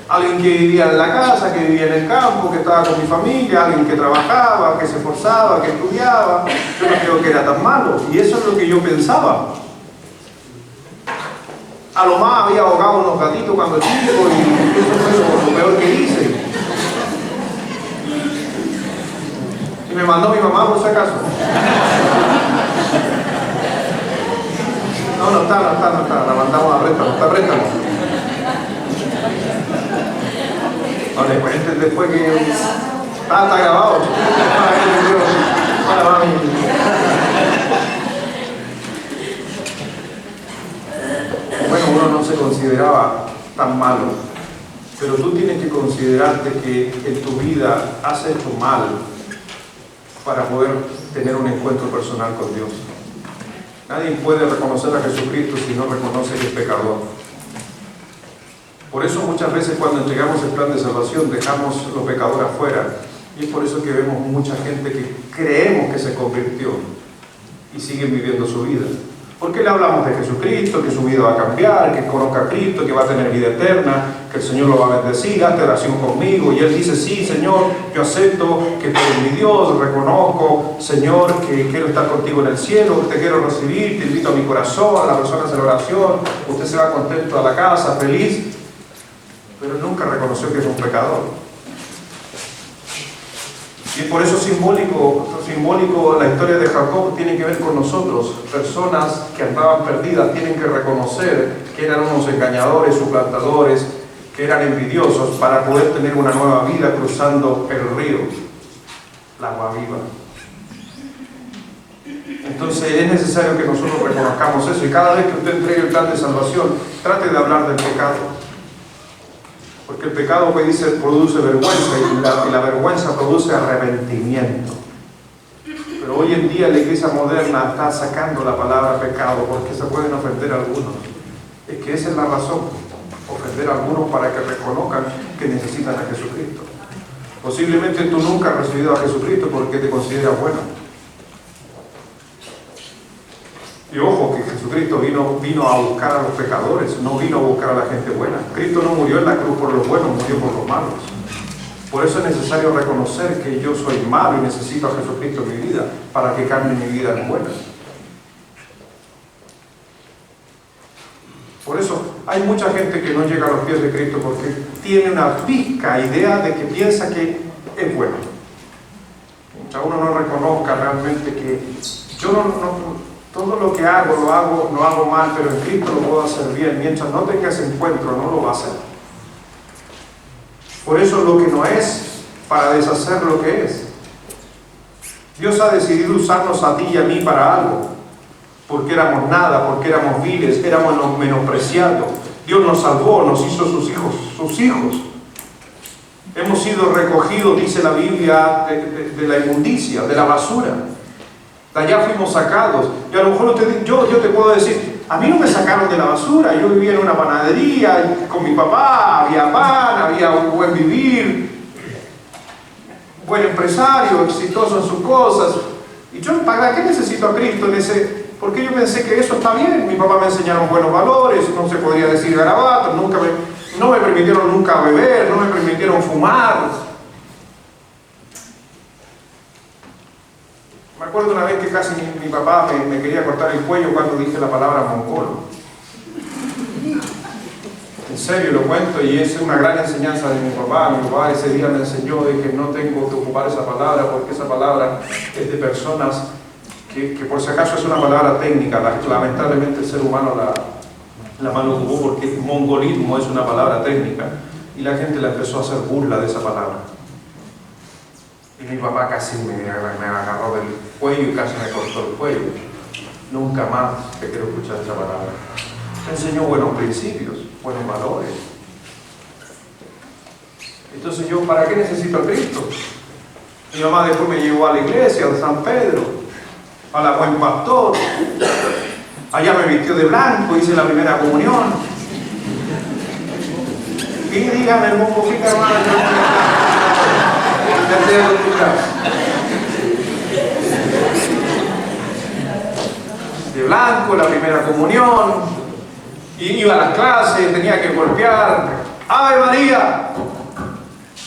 Alguien que vivía en la casa, que vivía en el campo, que estaba con mi familia, alguien que trabajaba, que se esforzaba, que estudiaba. Yo no creo que era tan malo, y eso es lo que yo pensaba. A lo más había ahogado unos gatitos cuando chico, y eso fue lo peor que hice. Y me mandó mi mamá por si acaso. No está, la mandamos a préstamo, está préstamo. No le cuentes después que está grabado. Hola, mami. Bueno, uno no se consideraba tan malo, pero tú tienes que considerarte que en tu vida has hecho mal para poder tener un encuentro personal con Dios. Nadie puede reconocer a Jesucristo si no reconoce que es pecador. Por eso muchas veces cuando entregamos el plan de salvación dejamos los pecadores afuera, y es por eso que vemos mucha gente que creemos que se convirtió y siguen viviendo su vida. Porque le hablamos de Jesucristo, que su vida va a cambiar, que conozca a Cristo, que va a tener vida eterna, que el Señor lo va a bendecir, hazte oración conmigo. Y él dice, sí, Señor, yo acepto que tú eres mi Dios, reconozco, Señor, que quiero estar contigo en el cielo, te quiero recibir, te invito a mi corazón, la persona hace la oración, usted se va contento a la casa, feliz, pero nunca reconoció que es un pecador. Y por eso simbólico, la historia de Jacob tiene que ver con nosotros. Personas que andaban perdidas tienen que reconocer que eran unos engañadores, suplantadores, que eran envidiosos para poder tener una nueva vida cruzando el río, la agua viva. Entonces es necesario que nosotros reconozcamos eso, y cada vez que usted entregue el plan de salvación, trate de hablar del pecado. Porque el pecado, que dice, produce vergüenza, y la vergüenza produce arrepentimiento. Pero hoy en día la iglesia moderna está sacando la palabra pecado porque se pueden ofender a algunos. Es que esa es la razón, ofender a algunos para que reconozcan que necesitan a Jesucristo. Posiblemente tú nunca has recibido a Jesucristo porque te consideras bueno. Y ojo, que Jesucristo vino a buscar a los pecadores, no vino a buscar a la gente buena. Cristo no murió en la cruz por los buenos, murió por los malos. Por eso es necesario reconocer que yo soy malo y necesito a Jesucristo en mi vida para que cambie mi vida en buena. Por eso hay mucha gente que no llega a los pies de Cristo porque tiene una pizca idea de que piensa que es bueno. Mientras uno no reconozca realmente que yo todo lo que hago, lo hago mal, pero en Cristo lo puedo hacer bien. Mientras no tenga ese encuentro, no lo va a hacer. Por eso lo que no es, para deshacer lo que es. Dios ha decidido usarnos a ti y a mí para algo. Porque éramos nada, porque éramos viles, éramos menospreciados. Dios nos salvó, nos hizo sus hijos. Hemos sido recogidos, dice la Biblia, de la inmundicia, de la basura. De allá fuimos sacados. Y a lo mejor yo te puedo decir, a mí no me sacaron de la basura. Yo vivía en una panadería con mi papá, había pan, había un buen vivir, buen empresario, exitoso en sus cosas. Y yo, ¿para qué necesito a Cristo? Porque yo pensé que eso está bien. Mi papá me enseñaron buenos valores, no se podía decir garabatos, no me permitieron nunca beber, no me permitieron fumar. Me acuerdo una vez que casi mi papá me quería cortar el cuello cuando dije la palabra mongolo. En serio lo cuento, y es una gran enseñanza de mi papá. Mi papá ese día me enseñó de que no tengo que ocupar esa palabra porque esa palabra es de personas que por si acaso es una palabra técnica. Lamentablemente el ser humano la mal ocupó porque mongolismo es una palabra técnica y la gente la empezó a hacer burla de esa palabra. Y mi papá casi me agarró del cuello y casi me cortó el cuello. Nunca más te quiero escuchar esa palabra. Me enseñó buenos principios, buenos valores. Entonces yo, ¿para qué necesito a Cristo? Mi mamá después me llevó a la iglesia de San Pedro, a la Buen Pastor. Allá me vistió de blanco, hice la primera comunión. Y dígame un poquito, hermano. De blanco, la primera comunión, y iba a las clases, tenía que golpear, ¡Ave María!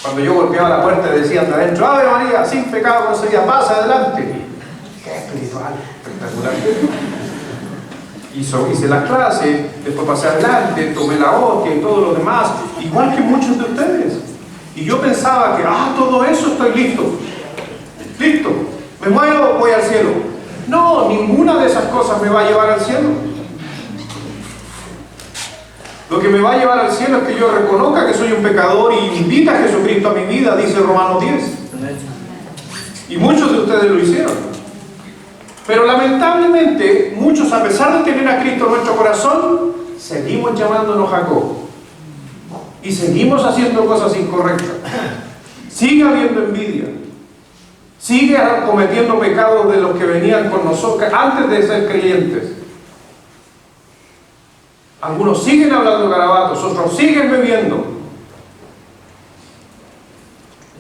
Cuando yo golpeaba la puerta decían de adentro, ¡Ave María! Sin pecado concebida, pasa adelante. ¡Qué espiritual! Espectacular. Hice las clases, después pasé adelante, tomé la hostia y todo lo demás, igual que muchos de ustedes. Y yo pensaba que, todo eso estoy listo. Listo. Me muero, voy al cielo. No, ninguna de esas cosas me va a llevar al cielo. Lo que me va a llevar al cielo es que yo reconozca que soy un pecador y invita a Jesucristo a mi vida, dice Romanos 10. Y muchos de ustedes lo hicieron. Pero lamentablemente, muchos, a pesar de tener a Cristo en nuestro corazón, seguimos llamándonos Jacob. Y seguimos haciendo cosas incorrectas. Sigue habiendo envidia. Sigue cometiendo pecados de los que venían con nosotros antes de ser creyentes. Algunos siguen hablando garabatos, otros siguen bebiendo.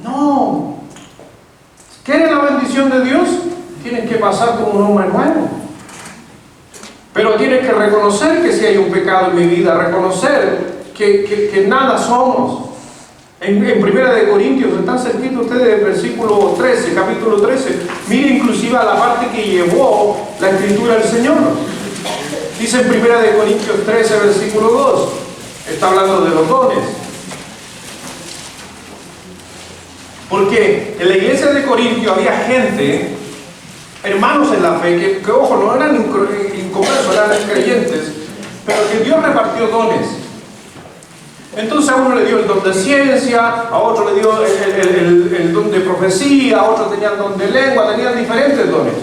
No. ¿Quieren la bendición de Dios? Tienen que pasar como un hombre nuevo. Pero tienen que reconocer que si hay un pecado en mi vida, reconocer que nada somos. En 1 de Corintios, están cerquita ustedes del versículo 13, capítulo 13. Mire inclusive a la parte que llevó la escritura del Señor. Dice en 1 de Corintios 13, versículo 2. Está hablando de los dones. Porque en la iglesia de Corintio había gente, hermanos en la fe, que ojo, no eran inconversos, eran creyentes, pero que Dios repartió dones. Entonces a uno le dio el don de ciencia, a otro le dio el don de profecía, a otro tenía el don de lengua, tenían diferentes dones.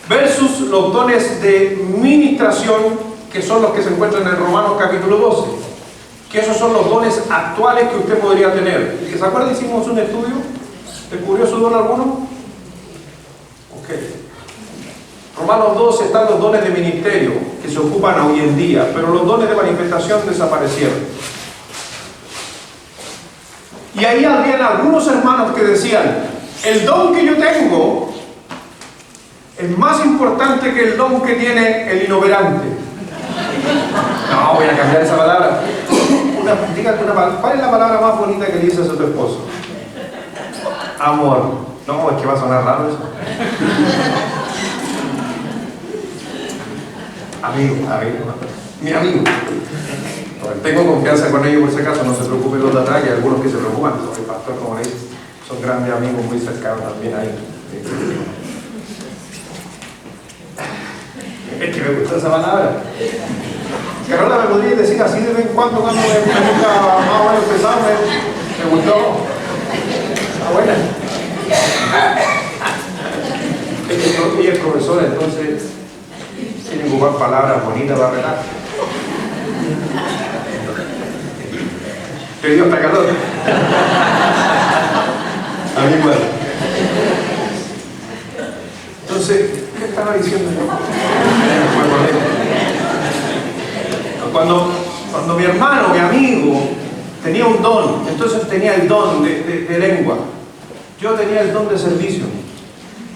Versus los dones de ministración, que son los que se encuentran en Romanos capítulo 12. Que esos son los dones actuales que usted podría tener. ¿Y que se acuerda? Hicimos un estudio. ¿Descubrió su don alguno? Ok. Romanos 12 están los dones de ministerio que se ocupan hoy en día, pero los dones de manifestación desaparecieron. Y ahí habían algunos hermanos que decían: el don que yo tengo es más importante que el don que tiene el inoperante. No, voy a cambiar esa palabra. ¿Cuál es la palabra más bonita que dices a tu esposo? Amor. No, es que va a sonar raro eso. Amigo, mi amigo. Tengo confianza con ellos, por si acaso, no se preocupen los de atrás, que hay algunos que se preocupan. El pastor, como le dice, son grandes amigos, muy cercanos también ahí. Es que me gustó esa palabra. Carola, ¿me podrías decir así de vez en cuando me gusta más o menos pesado? ¿Me gustó? Está buena. Ella es profesora, entonces tiene que ocupar palabras bonitas para relajar. Te dio hasta calor. A mí igual. Entonces, ¿qué estaba diciendo yo? Cuando mi hermano, mi amigo, tenía un don, entonces tenía el don de lengua. Yo tenía el don de servicio.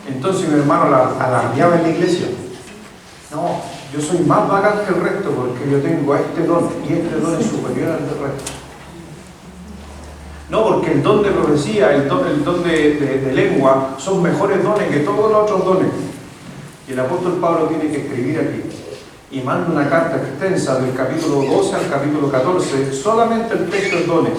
Entonces mi hermano alardeaba en la iglesia. No, yo soy más bacán que el resto porque yo tengo este don y este don es superior al del resto. No, porque el don de profecía, el don de lengua son mejores dones que todos los otros dones. Y el apóstol Pablo tiene que escribir aquí y manda una carta extensa del capítulo 12 al capítulo 14, solamente el texto de dones,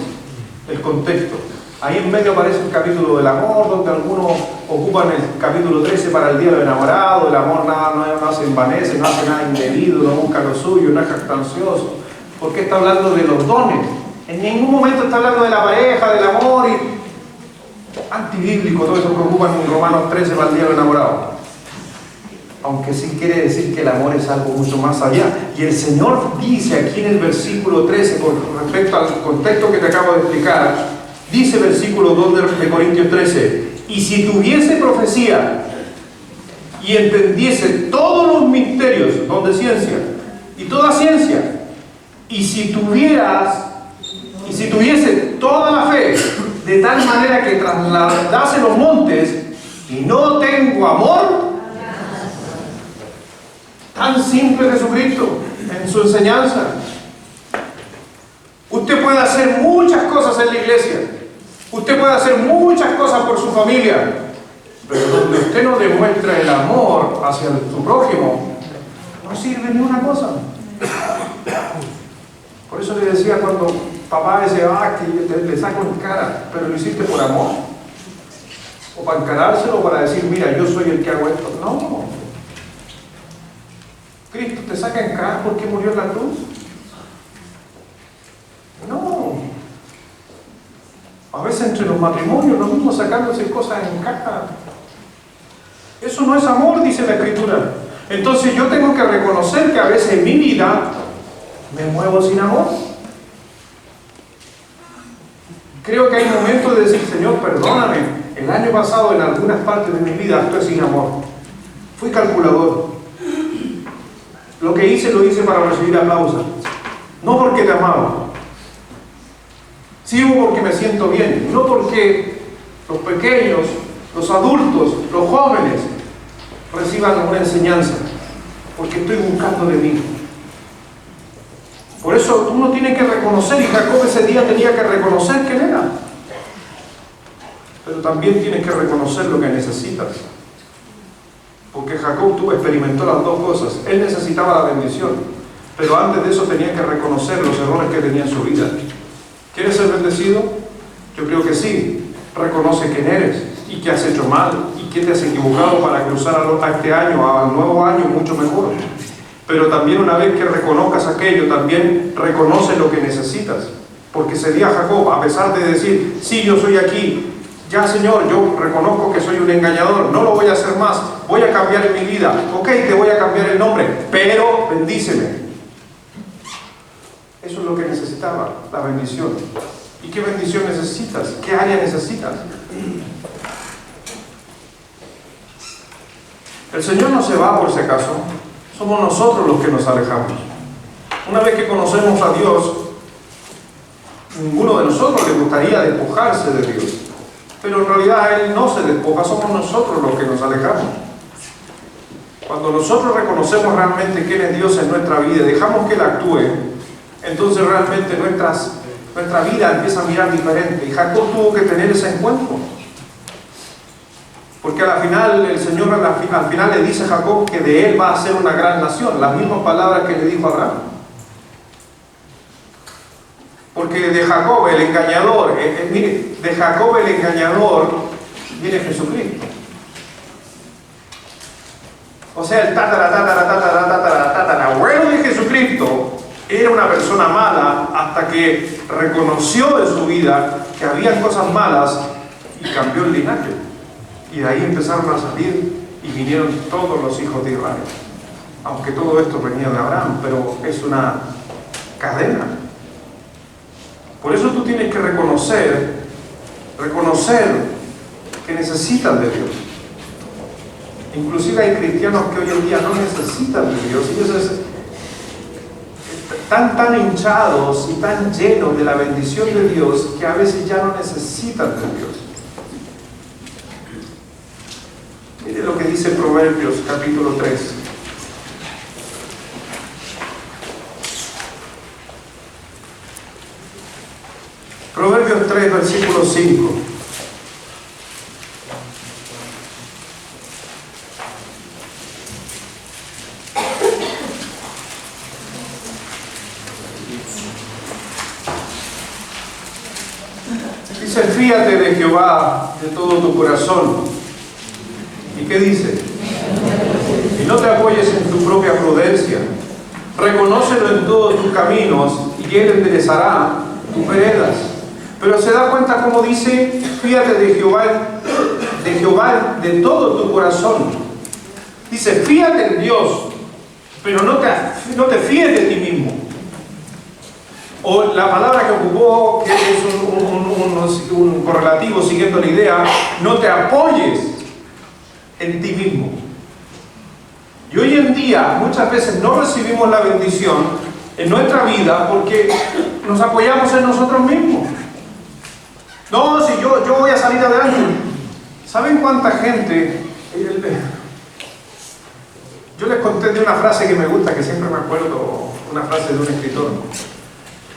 el contexto. Ahí en medio aparece el capítulo del amor, donde algunos ocupan el capítulo 13 para el día del enamorado. El amor no se envanece, no hace nada indebido, no busca lo suyo, no es jactancioso. ¿Por qué está hablando de los dones? En ningún momento está hablando de la pareja, del amor y antibíblico, todo eso que ocupan en Romanos 13 para el día del enamorado. Aunque sí quiere decir que el amor es algo mucho más allá. Y el Señor dice aquí en el versículo 13, con respecto al contexto que te acabo de explicar, dice versículo 2 de Corintios 13: y si tuviese profecía y entendiese todos los misterios, don de ciencia, y toda ciencia, y si tuviese toda la fe, de tal manera que trasladase los montes, y no tengo amor, tan simple Jesucristo en su enseñanza. Usted puede hacer muchas cosas en la iglesia, usted puede hacer muchas cosas por su familia, pero donde usted no demuestra el amor hacia su prójimo, no sirve ni una cosa. Por eso le decía cuando papá decía, que le saco en cara, pero lo hiciste por amor, o para encarárselo, o para decir, mira, yo soy el que hago esto. No. Cristo te saca en cara porque murió en la cruz. A veces entre los matrimonios, los mismos sacándose cosas en cara. Eso no es amor, dice la Escritura. Entonces yo tengo que reconocer que a veces en mi vida me muevo sin amor. Creo que hay momentos de decir, Señor, perdóname. El año pasado en algunas partes de mi vida actué sin amor. Fui calculador. Lo que hice, lo hice para recibir aplausos. No porque te amaba. Sirvo porque me siento bien. No porque los pequeños, los adultos, los jóvenes reciban una enseñanza. Porque estoy buscando de mí. Por eso uno tiene que reconocer, y Jacob ese día tenía que reconocer quién era. Pero también tienes que reconocer lo que necesitas. Porque Jacob experimentó las dos cosas. Él necesitaba la bendición, pero antes de eso tenía que reconocer los errores que tenía en su vida. ¿Quieres ser bendecido? Yo creo que sí. Reconoce quién eres y qué has hecho mal y qué te has equivocado para cruzar a este año, al nuevo año, mucho mejor. Pero también una vez que reconozcas aquello, también reconoce lo que necesitas. Porque ese día Jacob, a pesar de decir, sí, yo soy aquí, ya Señor, yo reconozco que soy un engañador, no lo voy a hacer más, voy a cambiar en mi vida, ok, te voy a cambiar el nombre, pero bendíceme. Eso es lo que necesitaba, la bendición. ¿Y qué bendición necesitas? ¿Qué área necesitas? El Señor no se va por si acaso, somos nosotros los que nos alejamos. Una vez que conocemos a Dios, ninguno de nosotros le gustaría despojarse de Dios. Pero en realidad Él no se despoja, somos nosotros los que nos alejamos. Cuando nosotros reconocemos realmente quién es Dios en nuestra vida y dejamos que Él actúe, entonces realmente nuestra vida empieza a mirar diferente. Y Jacob tuvo que tener ese encuentro. Porque al final, el Señor al final le dice a Jacob que de él va a ser una gran nación. Las mismas palabras que le dijo a Abraham. Porque de Jacob el engañador, de Jacob el engañador viene Jesucristo. O sea, el tatarabuelo de Jesucristo era una persona mala hasta que reconoció en su vida que había cosas malas y cambió el linaje. Y de ahí empezaron a salir y vinieron todos los hijos de Israel. Aunque todo esto venía de Abraham, pero es una cadena. Por eso tú tienes que reconocer que necesitan de Dios. Inclusive hay cristianos que hoy en día no necesitan de Dios. Ellos están tan hinchados y tan llenos de la bendición de Dios que a veces ya no necesitan de Dios. Mire lo que dice Proverbios capítulo 3. Proverbios 3, versículo 5. Dice, fíate de Jehová de todo tu corazón. ¿Y qué dice? Y no te apoyes en tu propia prudencia. Reconócelo en todos tus caminos y Él enderezará tus veredas. Pero se da cuenta como dice, fíate de Jehová de todo tu corazón. Dice, fíate en Dios, pero no te fíes de ti mismo. O la palabra que ocupó, que es un correlativo siguiendo la idea, no te apoyes en ti mismo. Y hoy en día muchas veces no recibimos la bendición en nuestra vida porque nos apoyamos en nosotros mismos. No, si yo voy a salir adelante. ¿Saben cuánta gente? Yo les conté de una frase que me gusta, que siempre me acuerdo, una frase de un escritor.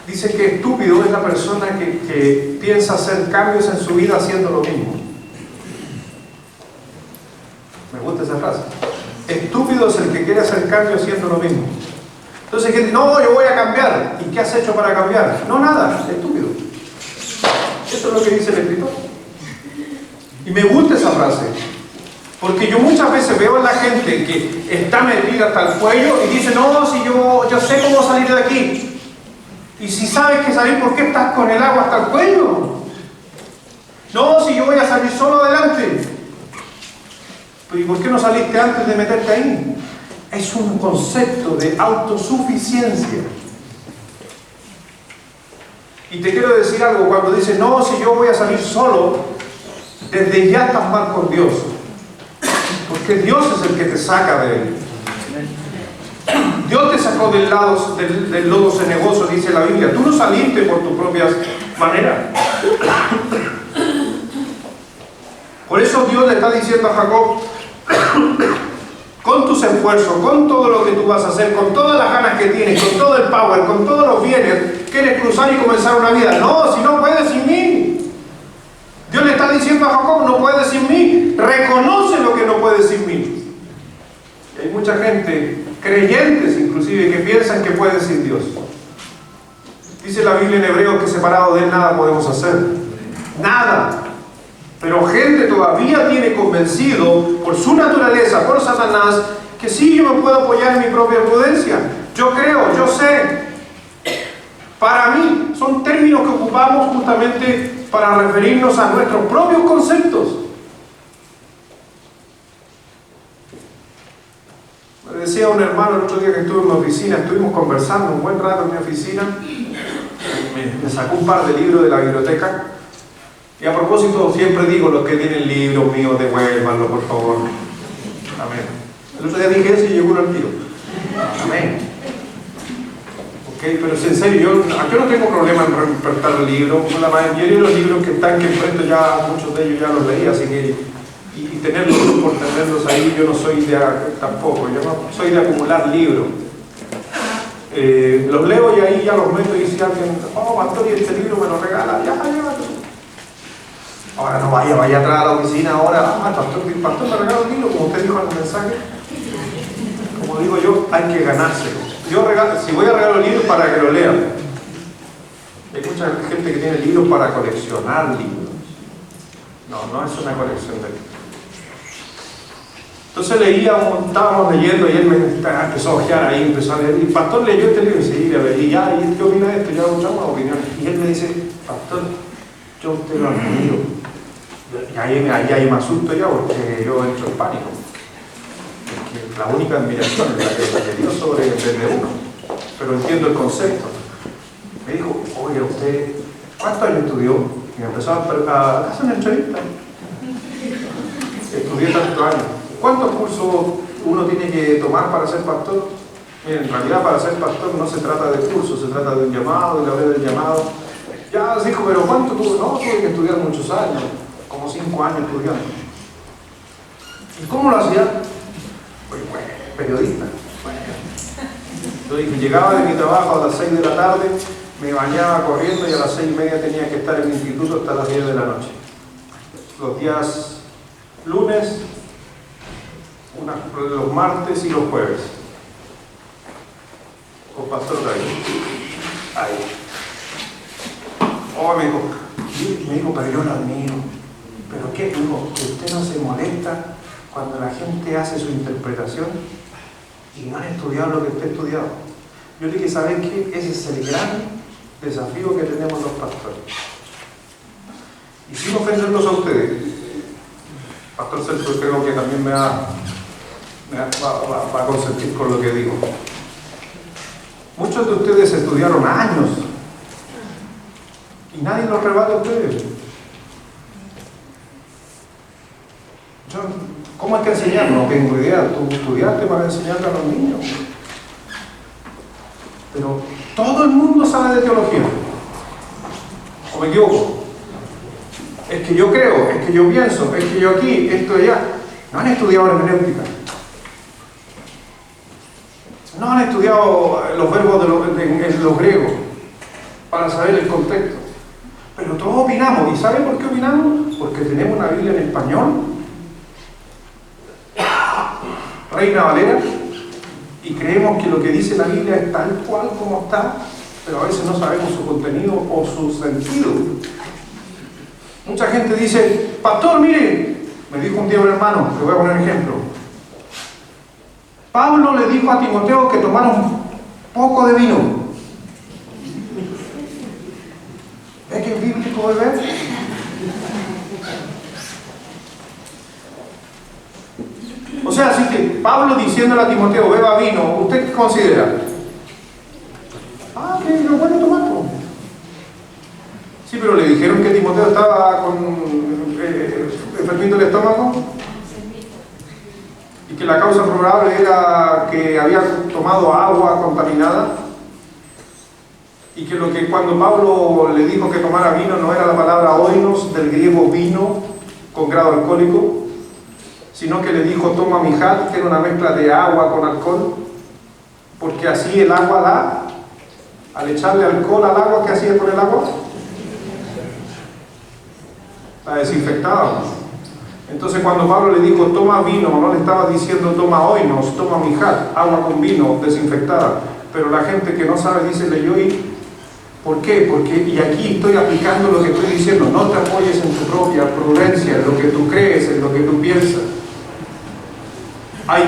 Dice que estúpido es la persona que piensa hacer cambios en su vida haciendo lo mismo. Me gusta esa frase. Estúpido es el que quiere hacer cambios haciendo lo mismo. Entonces, gente, no, yo voy a cambiar. ¿Y qué has hecho para cambiar? No, nada, estúpido. Eso es lo que dice el escritor. Y me gusta esa frase. Porque yo muchas veces veo a la gente que está metida hasta el cuello y dice, no, si yo sé cómo salir de aquí. Y si sabes que salir, ¿por qué estás con el agua hasta el cuello? No, si yo voy a salir solo adelante. ¿Y por qué no saliste antes de meterte ahí? Es un concepto de autosuficiencia. Y te quiero decir algo, cuando dices, no, si yo voy a salir solo, desde ya estás mal con Dios. Porque Dios es el que te saca de él. Dios te sacó del lodo cenagoso, dice la Biblia. Tú no saliste por tus propias maneras. Por eso Dios le está diciendo a Jacob, con tus esfuerzos, con todo lo que tú vas a hacer, con todas las ganas que tienes, con todo el power, con todos los bienes, quieres cruzar y comenzar una vida. No, si no puedes sin mí. Dios le está diciendo a Jacob, no puedes sin mí. Reconoce lo que no puedes sin mí. Y hay mucha gente, creyentes inclusive, que piensan que pueden sin Dios. Dice la Biblia en Hebreos que separado de él nada podemos hacer. Nada. Pero gente todavía tiene convencido por su naturaleza, por Satanás, que sí, yo me puedo apoyar en mi propia prudencia. Yo creo, yo sé. Para mí son términos que ocupamos justamente para referirnos a nuestros propios conceptos. Me decía un hermano el otro día que estuve en mi oficina, estuvimos conversando un buen rato en mi oficina, me sacó un par de libros de la biblioteca. Y a propósito, siempre digo, los que tienen libros míos, devuélvanlo, por favor. Amén. El otro día dije eso y llegó uno al tiro. Amén. Ok, pero en serio, yo no tengo problema en prestar libros. La mayoría de los libros que están que enfrento ya, muchos de ellos ya los leí, así que, y tenerlos por tenerlos ahí, yo no soy de, tampoco, yo no soy de acumular libros. Los leo y ahí ya los meto y si alguien, oh, pastor, y este libro me lo regala, ya, llévatelo. Ahora no vaya atrás a la oficina, ahora, el pastor me regala un libro, como usted dijo en el mensaje. Como digo yo, hay que ganárselo. Si voy a regalar un libro para que lo lean. Hay mucha gente que tiene libros para coleccionar libros. No es una colección de libros. Entonces leíamos, estábamos leyendo y él me empezó a ojear ahí, empezó a leer. Y el pastor leyó este libro y dice, y ¿qué opina de esto? Ya una opinión. Y él me dice, pastor, yo usted lo admiro. Y ahí me asusto ya porque yo entro en pánico. Porque la única admiración es la que Dios sobre uno. Pero entiendo el concepto. Me dijo, oye, usted, ¿cuántos años estudió? Y me empezó a hacer una entrevista. Estudié tantos años. ¿Cuántos cursos uno tiene que tomar para ser pastor? Miren, en realidad para ser pastor no se trata de cursos, se trata de un llamado, de la vez del llamado. Ya dijo, pero ¿cuánto tuvo? No, tuve que estudiar muchos años, como 5 años estudiando. ¿Y cómo lo hacía? Pues bueno, periodista. Bueno. Entonces llegaba de mi trabajo a las 6 de la tarde, me bañaba corriendo y a las 6:30 tenía que estar en el instituto hasta las 10 de la noche. Los días lunes, los martes y los jueves. Con pastor ahí. Oh, me dijo, pero yo lo admiro. ¿Pero qué? Digo, que usted no se molesta cuando la gente hace su interpretación y no han estudiado lo que usted ha estudiado. Yo le dije, ¿saben qué? Ese es el gran desafío que tenemos los pastores. Y sin ofenderlos a ustedes, Pastor Sergio creo que también va a consentir con lo que digo. Muchos de ustedes estudiaron años y nadie los rebate a ustedes. ¿Cómo hay que enseñar? No tengo idea. Tú estudiaste para enseñarle a los niños. Pero todo el mundo sabe de teología. ¿O me equivoco? Es que yo creo, es que yo pienso, es que yo aquí, esto y allá. No han estudiado hermenéutica. No han estudiado los verbos en los griegos para saber el contexto. Pero todos opinamos. ¿Y saben por qué opinamos? Porque tenemos una Biblia en español, Reina Valera, y creemos que lo que dice la Biblia es tal cual como está, pero a veces no sabemos su contenido o su sentido. Mucha gente dice, pastor, mire, me dijo un día un hermano, te voy a poner un ejemplo. Pablo le dijo a Timoteo que tomara un poco de vino. ¿Ves que es bíblico beber? O sea, así que Pablo diciéndole a Timoteo, beba vino, ¿usted qué considera? Ah, que es bueno tomarlo. Sí, pero le dijeron que Timoteo estaba con enfermito del estómago y que la causa probable era que había tomado agua contaminada y que cuando Pablo le dijo que tomara vino no era la palabra oinos del griego vino con grado alcohólico, sino que le dijo toma mijat, que era una mezcla de agua con alcohol, porque así el agua da, al echarle alcohol al agua, ¿qué hacía con el agua? La desinfectaba. Entonces cuando Pablo le dijo toma vino, no le estaba diciendo toma oinos, toma mijat, agua con vino desinfectada, pero la gente que no sabe dice leyó y ¿por qué? Porque, y aquí estoy aplicando lo que estoy diciendo, no te apoyes en tu propia prudencia, en lo que tú crees, en lo que tú piensas. Hay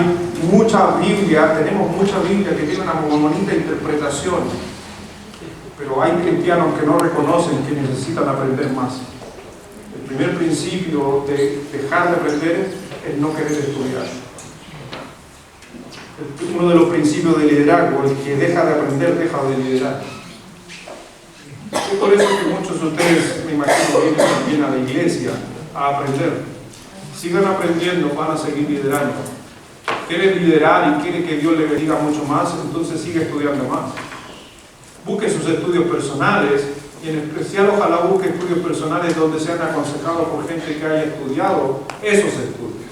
mucha Biblia, tenemos mucha Biblia que tiene una bonita interpretación, pero hay cristianos que no reconocen que necesitan aprender más. El primer principio de dejar de aprender es no querer estudiar. Uno de los principios de liderazgo, el que deja de aprender, deja de liderar. Es por eso que muchos de ustedes, me imagino, vienen también a la iglesia a aprender. Sigan aprendiendo, van a seguir liderando. Quiere liderar y quiere que Dios le bendiga mucho más, entonces sigue estudiando más. Busque sus estudios personales y en especial ojalá busque estudios personales donde sean aconsejados por gente que haya estudiado esos estudios.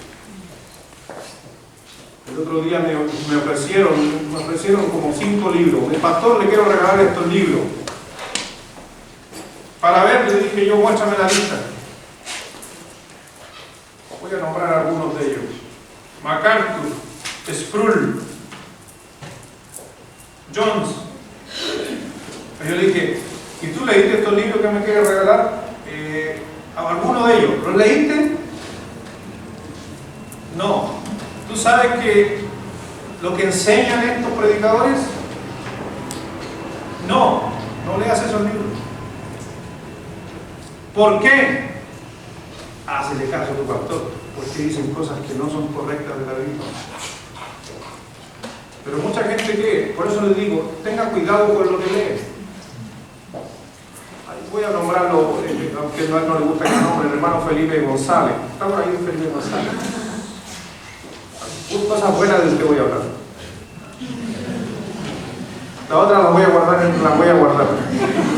El otro día me ofrecieron como 5 libros. El pastor, le quiero regalar estos libros. Para ver, le dije yo, muéstrame la lista. Voy a nombrar algunos de ellos. MacArthur, Sproul, Jones. Yo le dije, ¿y tú leíste estos libros que me quieres regalar? ¿Alguno de ellos? ¿Los leíste? No. ¿Tú sabes que lo que enseñan estos predicadores? No leas esos libros. ¿Por qué? Hácele caso a tu pastor, porque dicen cosas que no son correctas de la Biblia. Pero mucha gente cree, por eso les digo, tenga cuidado con lo que lee. Voy a nombrarlo, aunque no le gusta el nombre, el hermano Felipe González. Está por ahí Felipe González. Cosas buenas de las que voy a hablar. La otra la voy a guardar.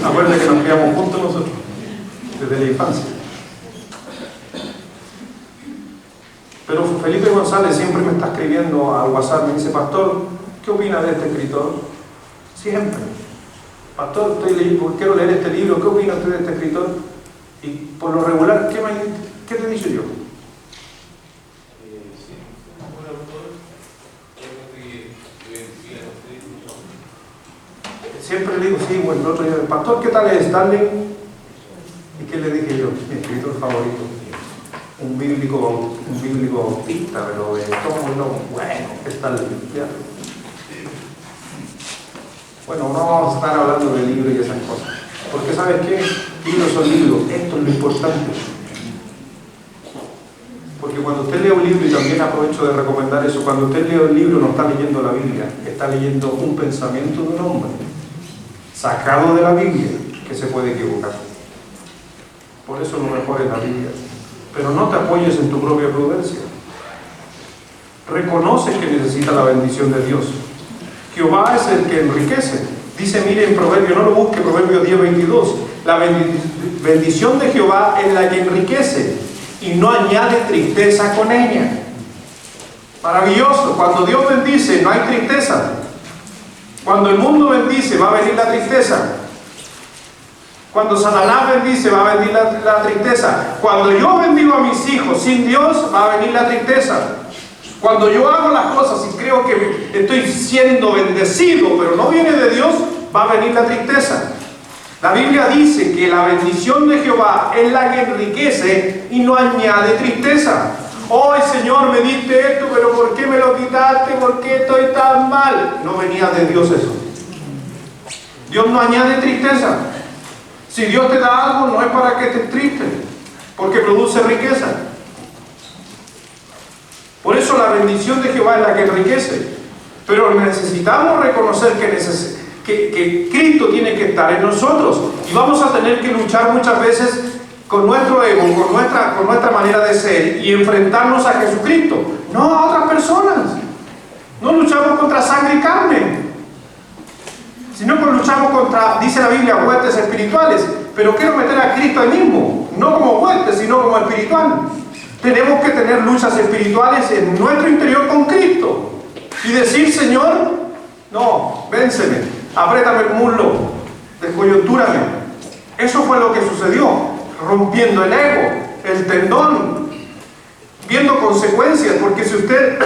Acuérdense que nos criamos juntos nosotros, desde la infancia. Pero Felipe González siempre me está escribiendo al WhatsApp, me dice, pastor, ¿qué opina de este escritor? Siempre. Pastor, quiero leer este libro, ¿qué opina usted de este escritor? Y por lo regular, ¿qué te he dicho yo? Siempre le digo, sí, bueno, el otro día, pastor, ¿qué tal es Stanley? ¿Y qué le dije yo? Mi escritor favorito. Un bíblico bautista, pero de todo bueno, ¿qué tal? Bueno, no vamos a estar hablando de libros y esas cosas. Porque ¿sabes qué? Libros son libros, esto es lo importante. Porque cuando usted lee un libro, y también aprovecho de recomendar eso, cuando usted lee un libro no está leyendo la Biblia, está leyendo un pensamiento de un hombre, sacado de la Biblia, que se puede equivocar. Por eso lo mejor es la Biblia. Pero no te apoyes en tu propia prudencia. Reconoce que necesita la bendición de Dios. Jehová es el que enriquece. Dice, mire en Proverbio, no lo busque, Proverbio 10:22. La bendición de Jehová es la que enriquece y no añade tristeza con ella. Maravilloso. Cuando Dios bendice, no hay tristeza. Cuando el mundo bendice, va a venir la tristeza. Cuando Satanás bendice, va a venir la tristeza. Cuando yo bendigo a mis hijos sin Dios, va a venir la tristeza. Cuando yo hago las cosas y creo que estoy siendo bendecido, pero no viene de Dios, va a venir la tristeza. La Biblia dice que la bendición de Jehová es la que enriquece y no añade tristeza. Hoy, Señor, me diste esto, pero ¿por qué me lo quitaste? ¿Por qué estoy tan mal? No venía de Dios eso. Dios no añade tristeza. Si Dios te da algo, no es para que estés triste, porque produce riqueza. Por eso la bendición de Jehová es la que enriquece. Pero necesitamos reconocer que Cristo tiene que estar en nosotros. Y vamos a tener que luchar muchas veces con nuestro ego, con nuestra manera de ser, y enfrentarnos a Jesucristo, no a otras personas. No luchamos contra sangre y carne, sino que luchamos contra, dice la Biblia, huestes espirituales. Pero quiero meter a Cristo ahí mismo, no como huestes, sino como espiritual. Tenemos que tener luchas espirituales en nuestro interior con Cristo y decir: Señor, no, vénseme, apriétame el muslo, descoyuntúrame. Eso fue lo que sucedió, rompiendo el ego, el tendón, viendo consecuencias. Porque si usted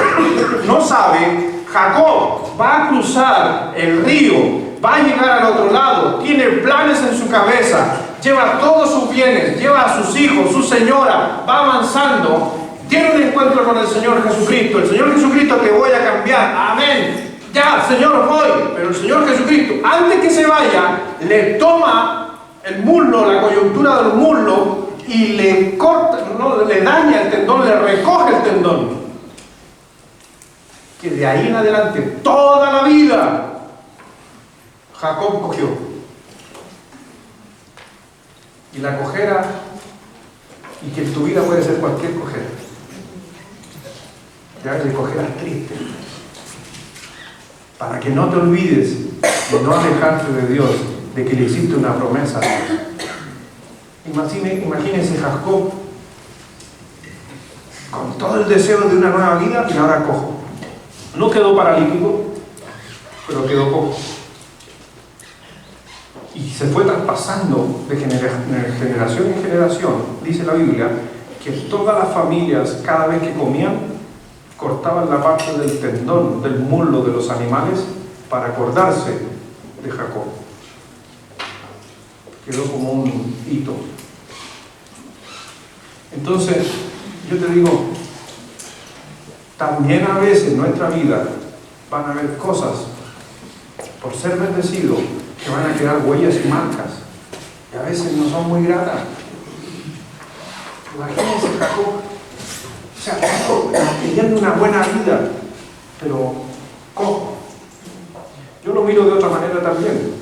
no sabe, Jacob va a cruzar el río, va a llegar al otro lado, tiene planes en su cabeza, lleva todos sus bienes, lleva a sus hijos, su señora, va avanzando, tiene un encuentro con el Señor Jesucristo. El Señor Jesucristo: te voy a cambiar, amén, ya, Señor, voy. Pero el Señor Jesucristo, antes que se vaya, le toma el muslo, la coyuntura del muslo, y le corta, no, le daña el tendón, le recoge el tendón, que de ahí en adelante, toda la vida, Jacob cogió. Y la cojera, y que en tu vida puede ser cualquier cojera, ya de cojeras tristes, para que no te olvides de no alejarte de Dios, de que le hiciste una promesa a Dios. Imagínense Jacob con todo el deseo de una nueva vida, y ahora cojo. No quedó paralítico, pero quedó cojo. Y se fue traspasando de generación en generación. Dice la Biblia que todas las familias, cada vez que comían, cortaban la parte del tendón, del muslo de los animales, para acordarse de Jacob. Quedó como un hito. Entonces, yo te digo, también a veces en nuestra vida van a haber cosas, por ser bendecidos, que van a quedar huellas y marcas, y a veces no son muy gratas. Imagínense Jacob, o sea, Jacob teniendo una buena vida, pero cojo. Yo lo miro de otra manera también.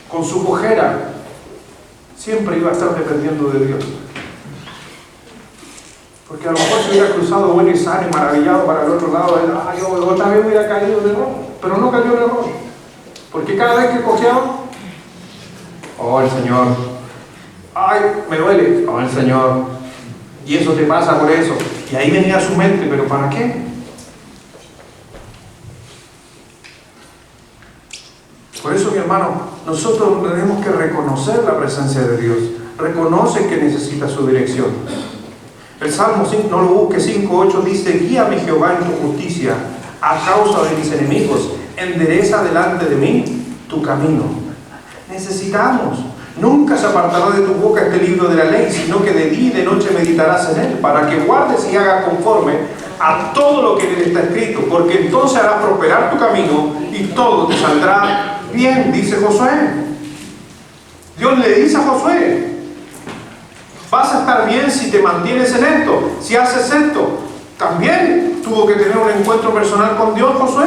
Con su cojera, siempre iba a estar dependiendo de Dios. Porque a lo mejor se hubiera cruzado bueno y sano y maravillado para el otro lado, yo otra vez hubiera caído en error, pero no cayó en error. Porque cada vez que cojeaba, oh, el Señor, ay, me duele, oh, el Señor, y eso te pasa por eso. Y ahí venía su mente: ¿pero para qué? Por eso, mi hermano, nosotros tenemos que reconocer la presencia de Dios. Reconoce que necesita su dirección. El Salmo 5, no lo busque, 5:8 dice: guíame Jehová en tu justicia a causa de mis enemigos, endereza delante de mí tu camino. Necesitamos. Nunca se apartará de tu boca este libro de la ley, sino que de día y de noche meditarás en él, para que guardes y hagas conforme a todo lo que en él está escrito, porque entonces harás prosperar tu camino y todo te saldrá bien, dice Josué. Dios le dice a Josué: vas a estar bien si te mantienes en esto, si haces esto. También tuvo que tener un encuentro personal con Dios Josué,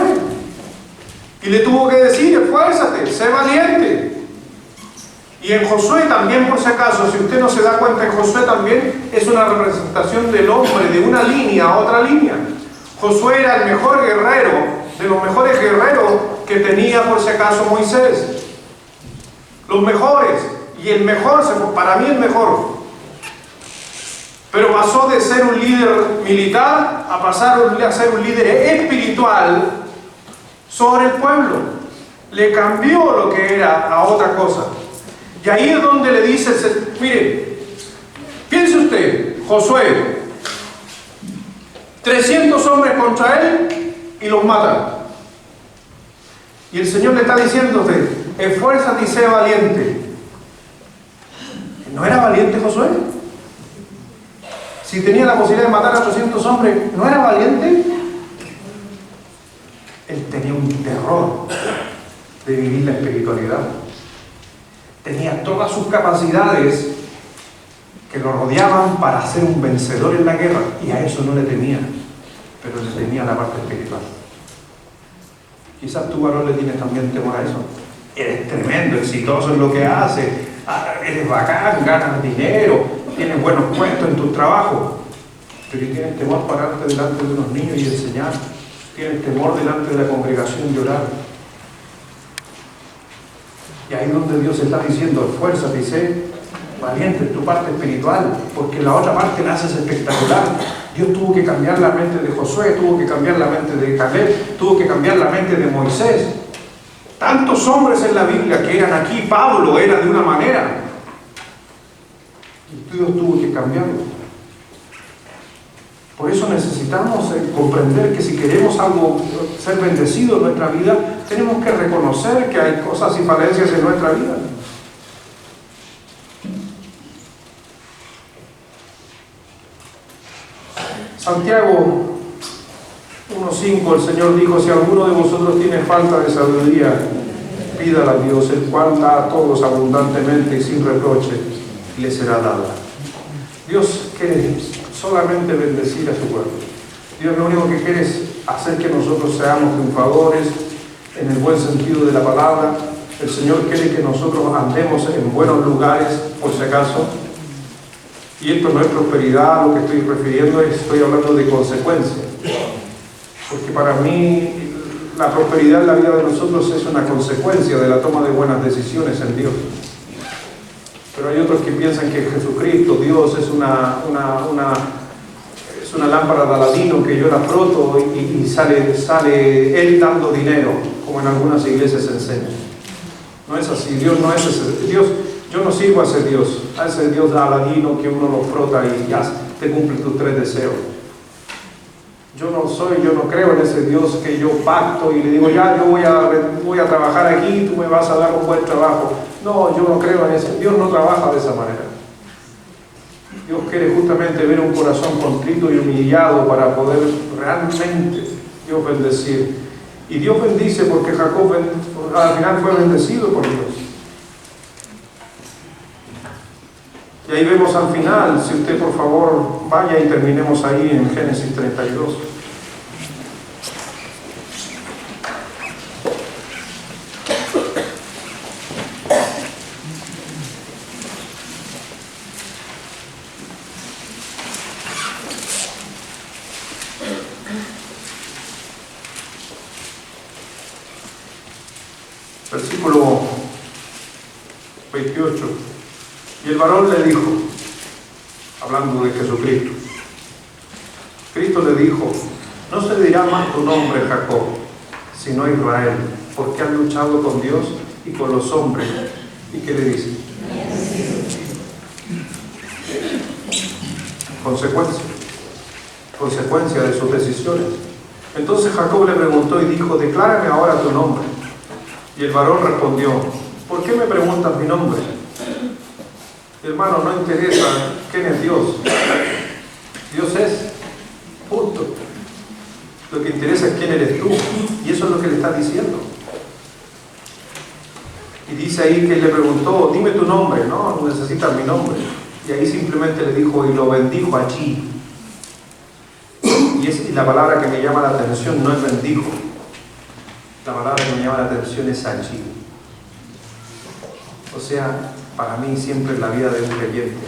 y le tuvo que decir: esfuérzate, sé valiente. Y en Josué también, por si acaso, si usted no se da cuenta, en Josué también es una representación del hombre de una línea a otra línea. Josué era el mejor guerrero, de los mejores guerreros que tenía, por si acaso, Moisés. Los mejores, y el mejor, para mí el mejor. Pero pasó de ser un líder militar a pasar a ser un líder espiritual sobre el pueblo. Le cambió lo que era a otra cosa. Y ahí es donde le dice: mire, piense usted, Josué, 300 hombres contra él y los matan. Y el Señor le está diciendo a usted: esfuérzate y sé valiente. ¿No era valiente Josué? Si tenía la posibilidad de matar a 800 hombres, ¿no era valiente? Él tenía un terror de vivir la espiritualidad. Tenía todas sus capacidades que lo rodeaban para ser un vencedor en la guerra, y a eso no le temía. pero le tenía la parte espiritual. Quizás tu varón le tienes también temor a eso. Eres tremendo, exitoso en lo que haces, eres bacán, ganas dinero, tienes buenos puestos en tu trabajo, pero tienes temor pararte delante de unos niños y enseñar, tienes temor delante de la congregación y orar. Y ahí es donde Dios está diciendo, esfuérzate y sé valiente en tu parte espiritual, porque la otra parte la haces espectacular. Dios tuvo que cambiar la mente de Josué, tuvo que cambiar la mente de Caleb, tuvo que cambiar la mente de Moisés. Tantos hombres en la Biblia que eran aquí, Pablo era de una manera, y Dios tuvo que cambiarlo. Por eso necesitamos comprender que si queremos algo, ser bendecidos en nuestra vida, tenemos que reconocer que hay cosas y falencias en nuestra vida. Santiago 1:5, el Señor dijo, si alguno de vosotros tiene falta de sabiduría, pídala a Dios, el cual da a todos abundantemente y sin reproche, y le será dada. Dios quiere solamente bendecir a su pueblo. Dios lo único que quiere es hacer que nosotros seamos triunfadores en el buen sentido de la palabra. El Señor quiere que nosotros andemos en buenos lugares, por si acaso. Y esto no es prosperidad, a lo que estoy refiriendo, estoy hablando de consecuencias. Porque para mí la prosperidad en la vida de nosotros es una consecuencia de la toma de buenas decisiones en Dios. Pero hay otros que piensan que Jesucristo, Dios, es una lámpara de Aladino que yo la froto y sale Él dando dinero, como en algunas iglesias se enseña. No es así, Dios no es ese. Dios, yo no sirvo a ese Dios de Aladino que uno lo frota y ya te cumple tus 3 deseos. Yo no creo en ese Dios que yo pacto y le digo, ya, yo voy a trabajar aquí, tú me vas a dar un buen trabajo. No, yo no creo en ese. Dios no trabaja de esa manera. Dios quiere justamente ver un corazón contrito y humillado para poder realmente Dios bendecir. Y Dios bendice porque Jacob al final fue bendecido por Dios. Y ahí vemos al final, si usted por favor vaya y terminemos ahí en Génesis 32. Versículo 28. Y el varón le dijo, hablando de Jesucristo, Cristo le dijo, no se dirá más tu nombre Jacob, sino Israel, porque has luchado con Dios y con los hombres. ¿Y qué le dice? Consecuencia de sus decisiones. Entonces Jacob le preguntó y dijo, declárame ahora tu nombre. Y el varón respondió, ¿por qué me preguntas mi nombre? Hermano, no interesa quién es Dios. Dios es, punto. Lo que interesa es quién eres tú. Y eso es lo que le está diciendo. Y dice ahí que él le preguntó, dime tu nombre. No necesitas mi nombre. Y ahí simplemente le dijo, y lo bendijo allí. Y la palabra que me llama la atención no es bendijo. La palabra que me llama la atención es allí. O sea, para mí siempre la vida de un creyente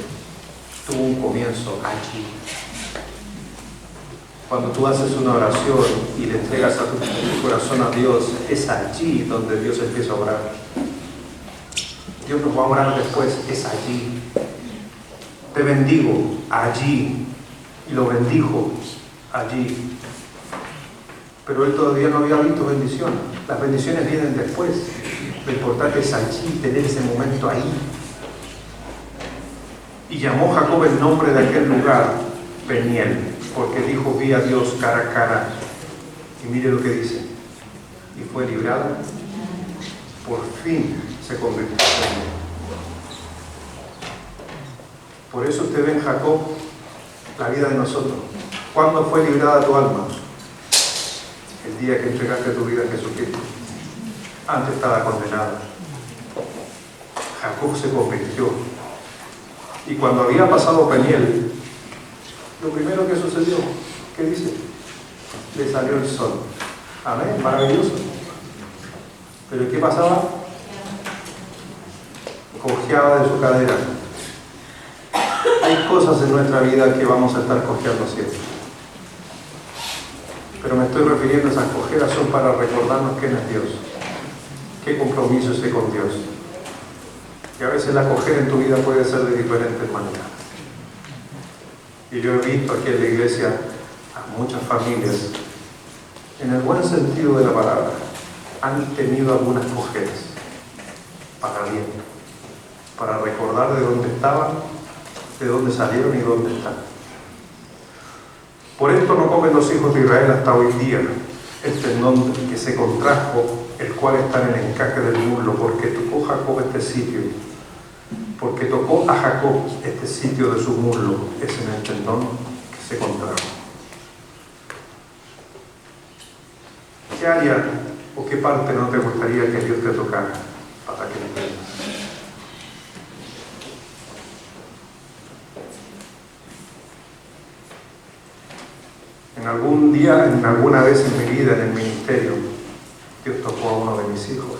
tuvo un comienzo allí. Cuando tú haces una oración y le entregas a tu corazón a Dios, es allí donde Dios empieza a orar. Dios nos va a orar después, es allí. Te bendigo allí. Y lo bendijo allí. Pero él todavía no había visto bendición. Las bendiciones vienen después. Lo importante es allí, tener ese momento ahí. Y llamó Jacob el nombre de aquel lugar Peniel, porque dijo, vi a Dios cara a cara. Y mire lo que dice. Y fue librado. Por fin se convirtió en Peniel. Por eso usted ve en Jacob la vida de nosotros. ¿Cuándo fue librada tu alma? El día que entregaste tu vida a Jesucristo. Antes estaba condenada. Jacob se convirtió. Y cuando había pasado Peniel, lo primero que sucedió, ¿qué dice? le salió el sol. Amén, maravilloso. Pero ¿qué pasaba? Cojeaba de su cadera. Hay cosas en nuestra vida que vamos a estar cojeando siempre. Pero me estoy refiriendo a esas cojeras, son para recordarnos quién es Dios, qué compromiso es con Dios. Y a veces la cojera en tu vida puede ser de diferentes maneras. Y yo he visto aquí en la iglesia a muchas familias, en el buen sentido de la palabra, han tenido algunas cojeras para bien, para recordar de dónde estaban, de dónde salieron y dónde están. Por esto no comen los hijos de Israel hasta hoy día el tendón que se contrajo, el cual está en el encaje del muslo, porque tocó Jacob este sitio, porque tocó a Jacob este sitio de su muslo, es en el tendón que se contrajo. ¿Qué área o qué parte no te gustaría que Dios te tocara para que entiendas? En algún día, en alguna vez en mi vida, en el ministerio, Dios tocó a uno de mis hijos.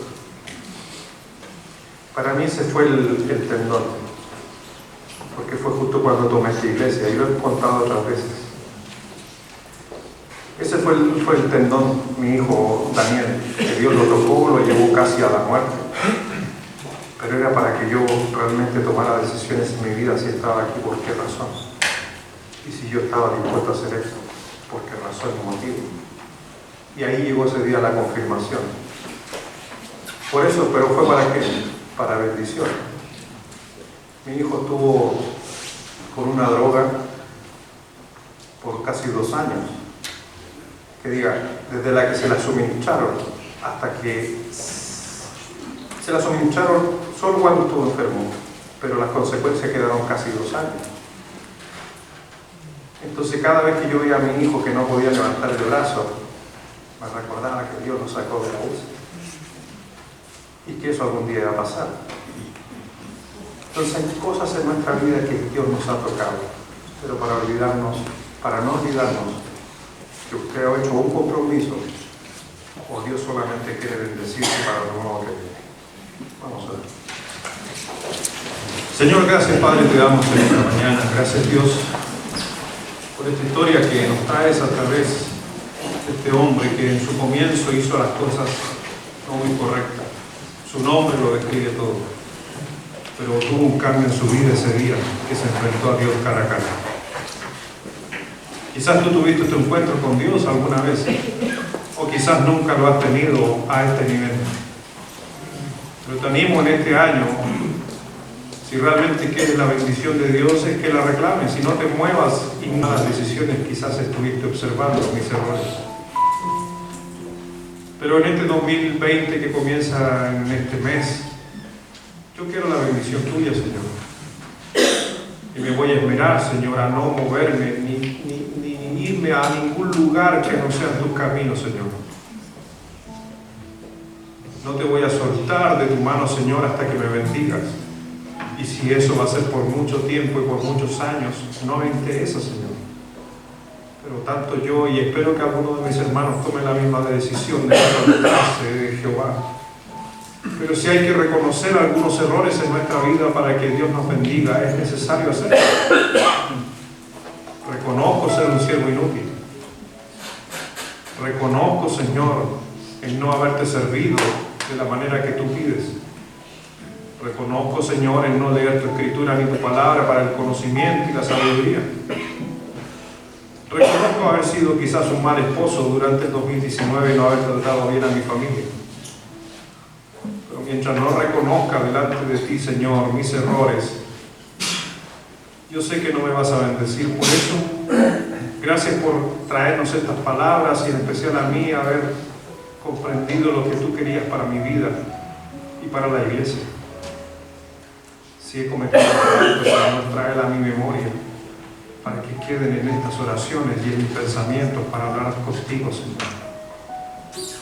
Para mí ese fue el tendón, porque fue justo cuando tomé esta iglesia, y lo he contado otras veces. Ese fue el tendón, mi hijo Daniel, que Dios lo tocó, lo llevó casi a la muerte. Pero era para que yo realmente tomara decisiones en mi vida, si estaba aquí, por qué razón. Y si yo estaba dispuesto a hacer eso, por qué razón y motivo. Y ahí llegó ese día la confirmación. Por eso, pero fue para qué, para bendición. Mi hijo estuvo con una droga por casi 2 años. Que diga, desde la que se la suministraron hasta que se la suministraron solo cuando estuvo enfermo, pero las consecuencias quedaron casi 2 años. Entonces cada vez que yo veía a mi hijo que no podía levantar el brazo, me recordaba que Dios lo sacó de la UCI y que eso algún día iba a pasar. Entonces hay cosas en nuestra vida que Dios nos ha tocado, pero para no olvidarnos que usted ha hecho un compromiso o Dios solamente quiere bendecirse para lo nuevo que viene. Vamos a ver. Señor, gracias Padre, te damos en esta mañana. Gracias Dios por esta historia que nos traes a través de este hombre que en su comienzo hizo las cosas no muy correctas. Su nombre lo describe todo, pero tuvo un cambio en su vida ese día que se enfrentó a Dios cara a cara. Quizás tú tuviste tu encuentro con Dios alguna vez, o quizás nunca lo has tenido a este nivel. Pero te animo en este año, si realmente quieres la bendición de Dios, es que la reclames, si no te muevas en malas decisiones, quizás estuviste observando mis errores. Pero en este 2020 que comienza en este mes, yo quiero la bendición tuya, Señor. Y me voy a esmerar, Señor, a no moverme ni irme a ningún lugar que no sean tus caminos, Señor. No te voy a soltar de tu mano, Señor, hasta que me bendigas. Y si eso va a ser por mucho tiempo y por muchos años, no me interesa, Señor. Pero tanto yo, y espero que algunos de mis hermanos tomen la misma decisión de soltarse de Jehová. Pero si hay que reconocer algunos errores en nuestra vida para que Dios nos bendiga, es necesario hacerlo. Reconozco ser un siervo inútil. Reconozco, Señor, el no haberte servido de la manera que tú pides. Reconozco, Señor, el no leer tu escritura ni tu palabra para el conocimiento y la sabiduría. Reconozco haber sido quizás un mal esposo durante el 2019 y no haber tratado bien a mi familia. Pero mientras no reconozca delante de ti, Señor, mis errores, yo sé que no me vas a bendecir. Por eso, gracias por traernos estas palabras y en especial a mí haber comprendido lo que tú querías para mi vida y para la iglesia. Si he cometido errores, Señor, tráela a mi memoria para que queden en estas oraciones y en mis pensamientos para hablar contigo, Señor.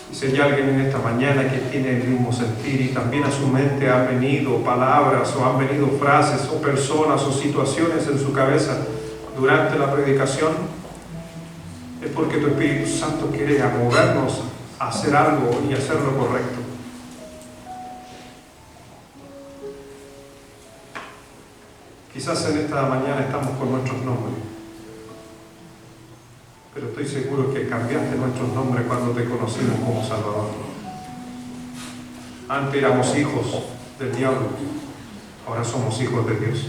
Y si hay alguien en esta mañana que tiene el mismo sentir y también a su mente han venido palabras o han venido frases o personas o situaciones en su cabeza durante la predicación, es porque tu Espíritu Santo quiere movernos a hacer algo y hacer lo correcto. Quizás en esta mañana estamos con nuestros nombres, pero estoy seguro que cambiaste nuestros nombres cuando te conocimos como Salvador. Antes éramos hijos del diablo, ahora somos hijos de Dios.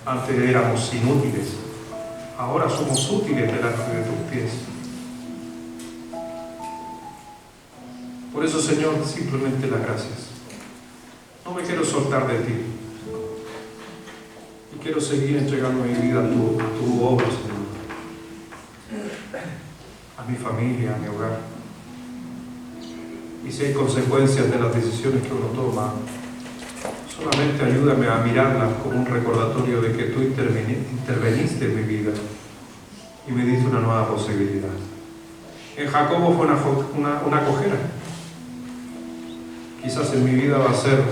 Antes éramos inútiles, ahora somos útiles delante de tus pies. Por eso, Señor, simplemente las gracias. No me quiero soltar de ti. Y quiero seguir entregando mi vida a tu obra, Señor. A mi familia, a mi hogar. Y si hay consecuencias de las decisiones que uno toma, solamente ayúdame a mirarlas como un recordatorio de que tú interveniste en mi vida y me diste una nueva posibilidad. En Jacobo fue una cojera. Quizás en mi vida va a ser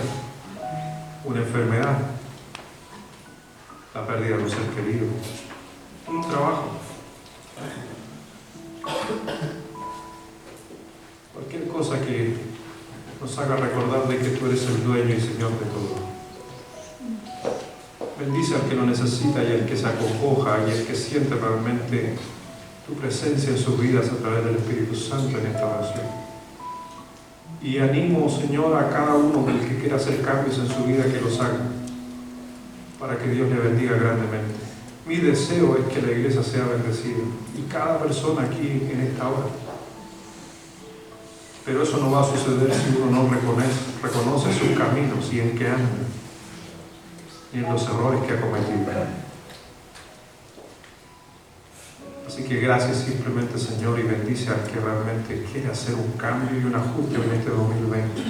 una enfermedad, la pérdida de un ser querido, un trabajo, cualquier cosa que nos haga recordar de que tú eres el dueño y Señor de todo. Bendice al que lo necesita y al que se acoja y al que siente realmente tu presencia en sus vidas a través del Espíritu Santo en esta oración. Y animo, Señor, a cada uno del que quiera hacer cambios en su vida que los haga, para que Dios le bendiga grandemente. Mi deseo es que la iglesia sea bendecida y cada persona aquí en esta hora. Pero eso no va a suceder si uno no reconoce sus caminos y en qué anda, y en los errores que ha cometido. Así que gracias simplemente, Señor, y bendice al que realmente quiere hacer un cambio y un ajuste en este 2020.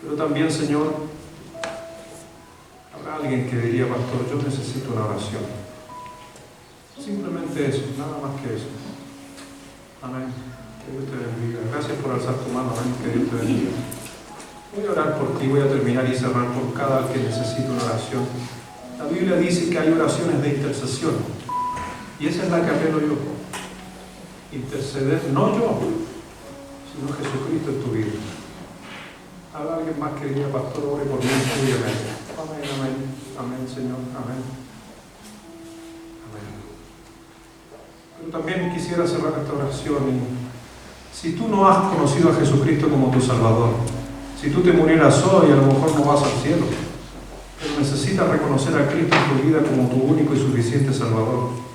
Pero también, Señor, habrá alguien que diría: pastor, yo necesito una oración. Simplemente eso, nada más que eso. Amén. Que Dios te bendiga. Gracias por alzar tu mano. Amén. Que Dios te bendiga. Voy a orar por ti, voy a terminar y cerrar por cada que necesite una oración. La Biblia dice que hay oraciones de intercesión. Y esa es la que apelo yo. Interceder, no yo, sino Jesucristo en tu vida. ¿Habrá alguien más que diga: pastor, ore por mí? Amén, amén, amén, Señor, amén. Amén. Pero también quisiera cerrar esta oración. Y si tú no has conocido a Jesucristo como tu Salvador, si tú te murieras hoy, a lo mejor no vas al cielo, pero necesitas reconocer a Cristo en tu vida como tu único y suficiente Salvador.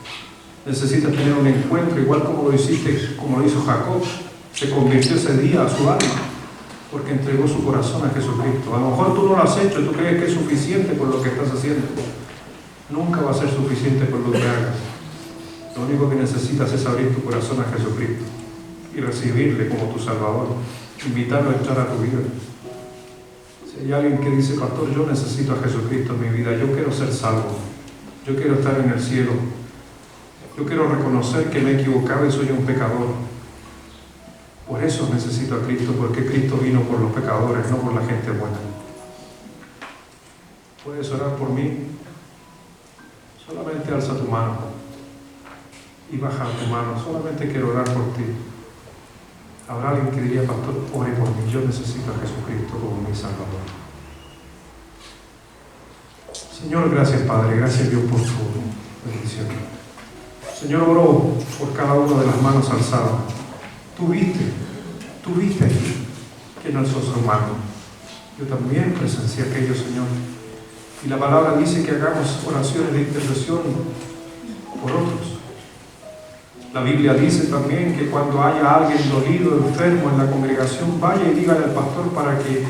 Necesitas tener un encuentro, igual como lo hiciste, como lo hizo Jacob. Se convirtió ese día a su alma, porque entregó su corazón a Jesucristo. A lo mejor tú no lo has hecho y tú crees que es suficiente por lo que estás haciendo. Nunca va a ser suficiente por lo que hagas. Lo único que necesitas es abrir tu corazón a Jesucristo y recibirle como tu Salvador. Invitarlo a entrar a tu vida. Si hay alguien que dice: pastor, yo necesito a Jesucristo en mi vida, yo quiero ser salvo, yo quiero estar en el cielo, yo quiero reconocer que me he equivocado y soy un pecador. Por eso necesito a Cristo, porque Cristo vino por los pecadores, no por la gente buena. ¿Puedes orar por mí? Solamente alza tu mano y baja tu mano. Solamente quiero orar por ti. Habrá alguien que diría: pastor, ore por mí, yo necesito a Jesucristo como mi Salvador. Señor, gracias Padre, gracias Dios por tu bendición. Señor, oro por cada una de las manos alzadas. Tú viste aquí que no alzó su mano. Yo también presencié aquello, Señor. Y la palabra dice que hagamos oraciones de intercesión por otros. La Biblia dice también que cuando haya alguien dolido, enfermo en la congregación, vaya y dígale al pastor para que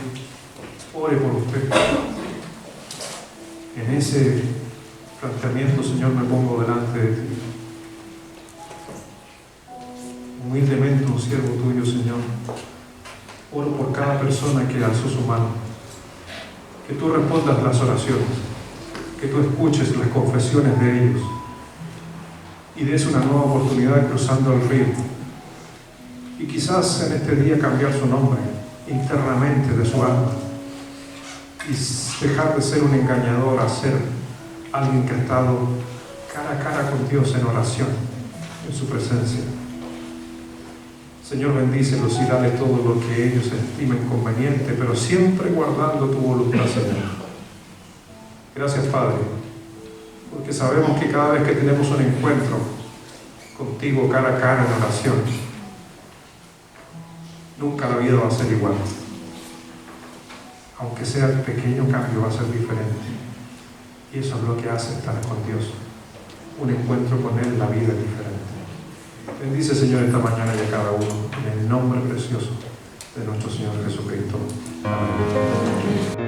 ore por usted. En ese planteamiento, Señor, me pongo delante de ti. Humildemente, un siervo tuyo, Señor. Oro por cada persona que alzó su mano. Que tú respondas las oraciones, que tú escuches las confesiones de ellos y des una nueva oportunidad cruzando el río. Y quizás en este día cambiar su nombre internamente de su alma y dejar de ser un engañador a ser alguien que ha estado cara a cara con Dios en oración, en su presencia. Señor, bendícelos y dale todo lo que ellos estimen conveniente, pero siempre guardando tu voluntad, Señor. Gracias, Padre, porque sabemos que cada vez que tenemos un encuentro contigo cara a cara en oración, nunca la vida va a ser igual. Aunque sea el pequeño cambio, va a ser diferente. Y eso es lo que hace estar con Dios. Un encuentro con Él, la vida es diferente. Bendice, Señor, esta mañana y a cada uno, en el nombre precioso de nuestro Señor Jesucristo. Amén.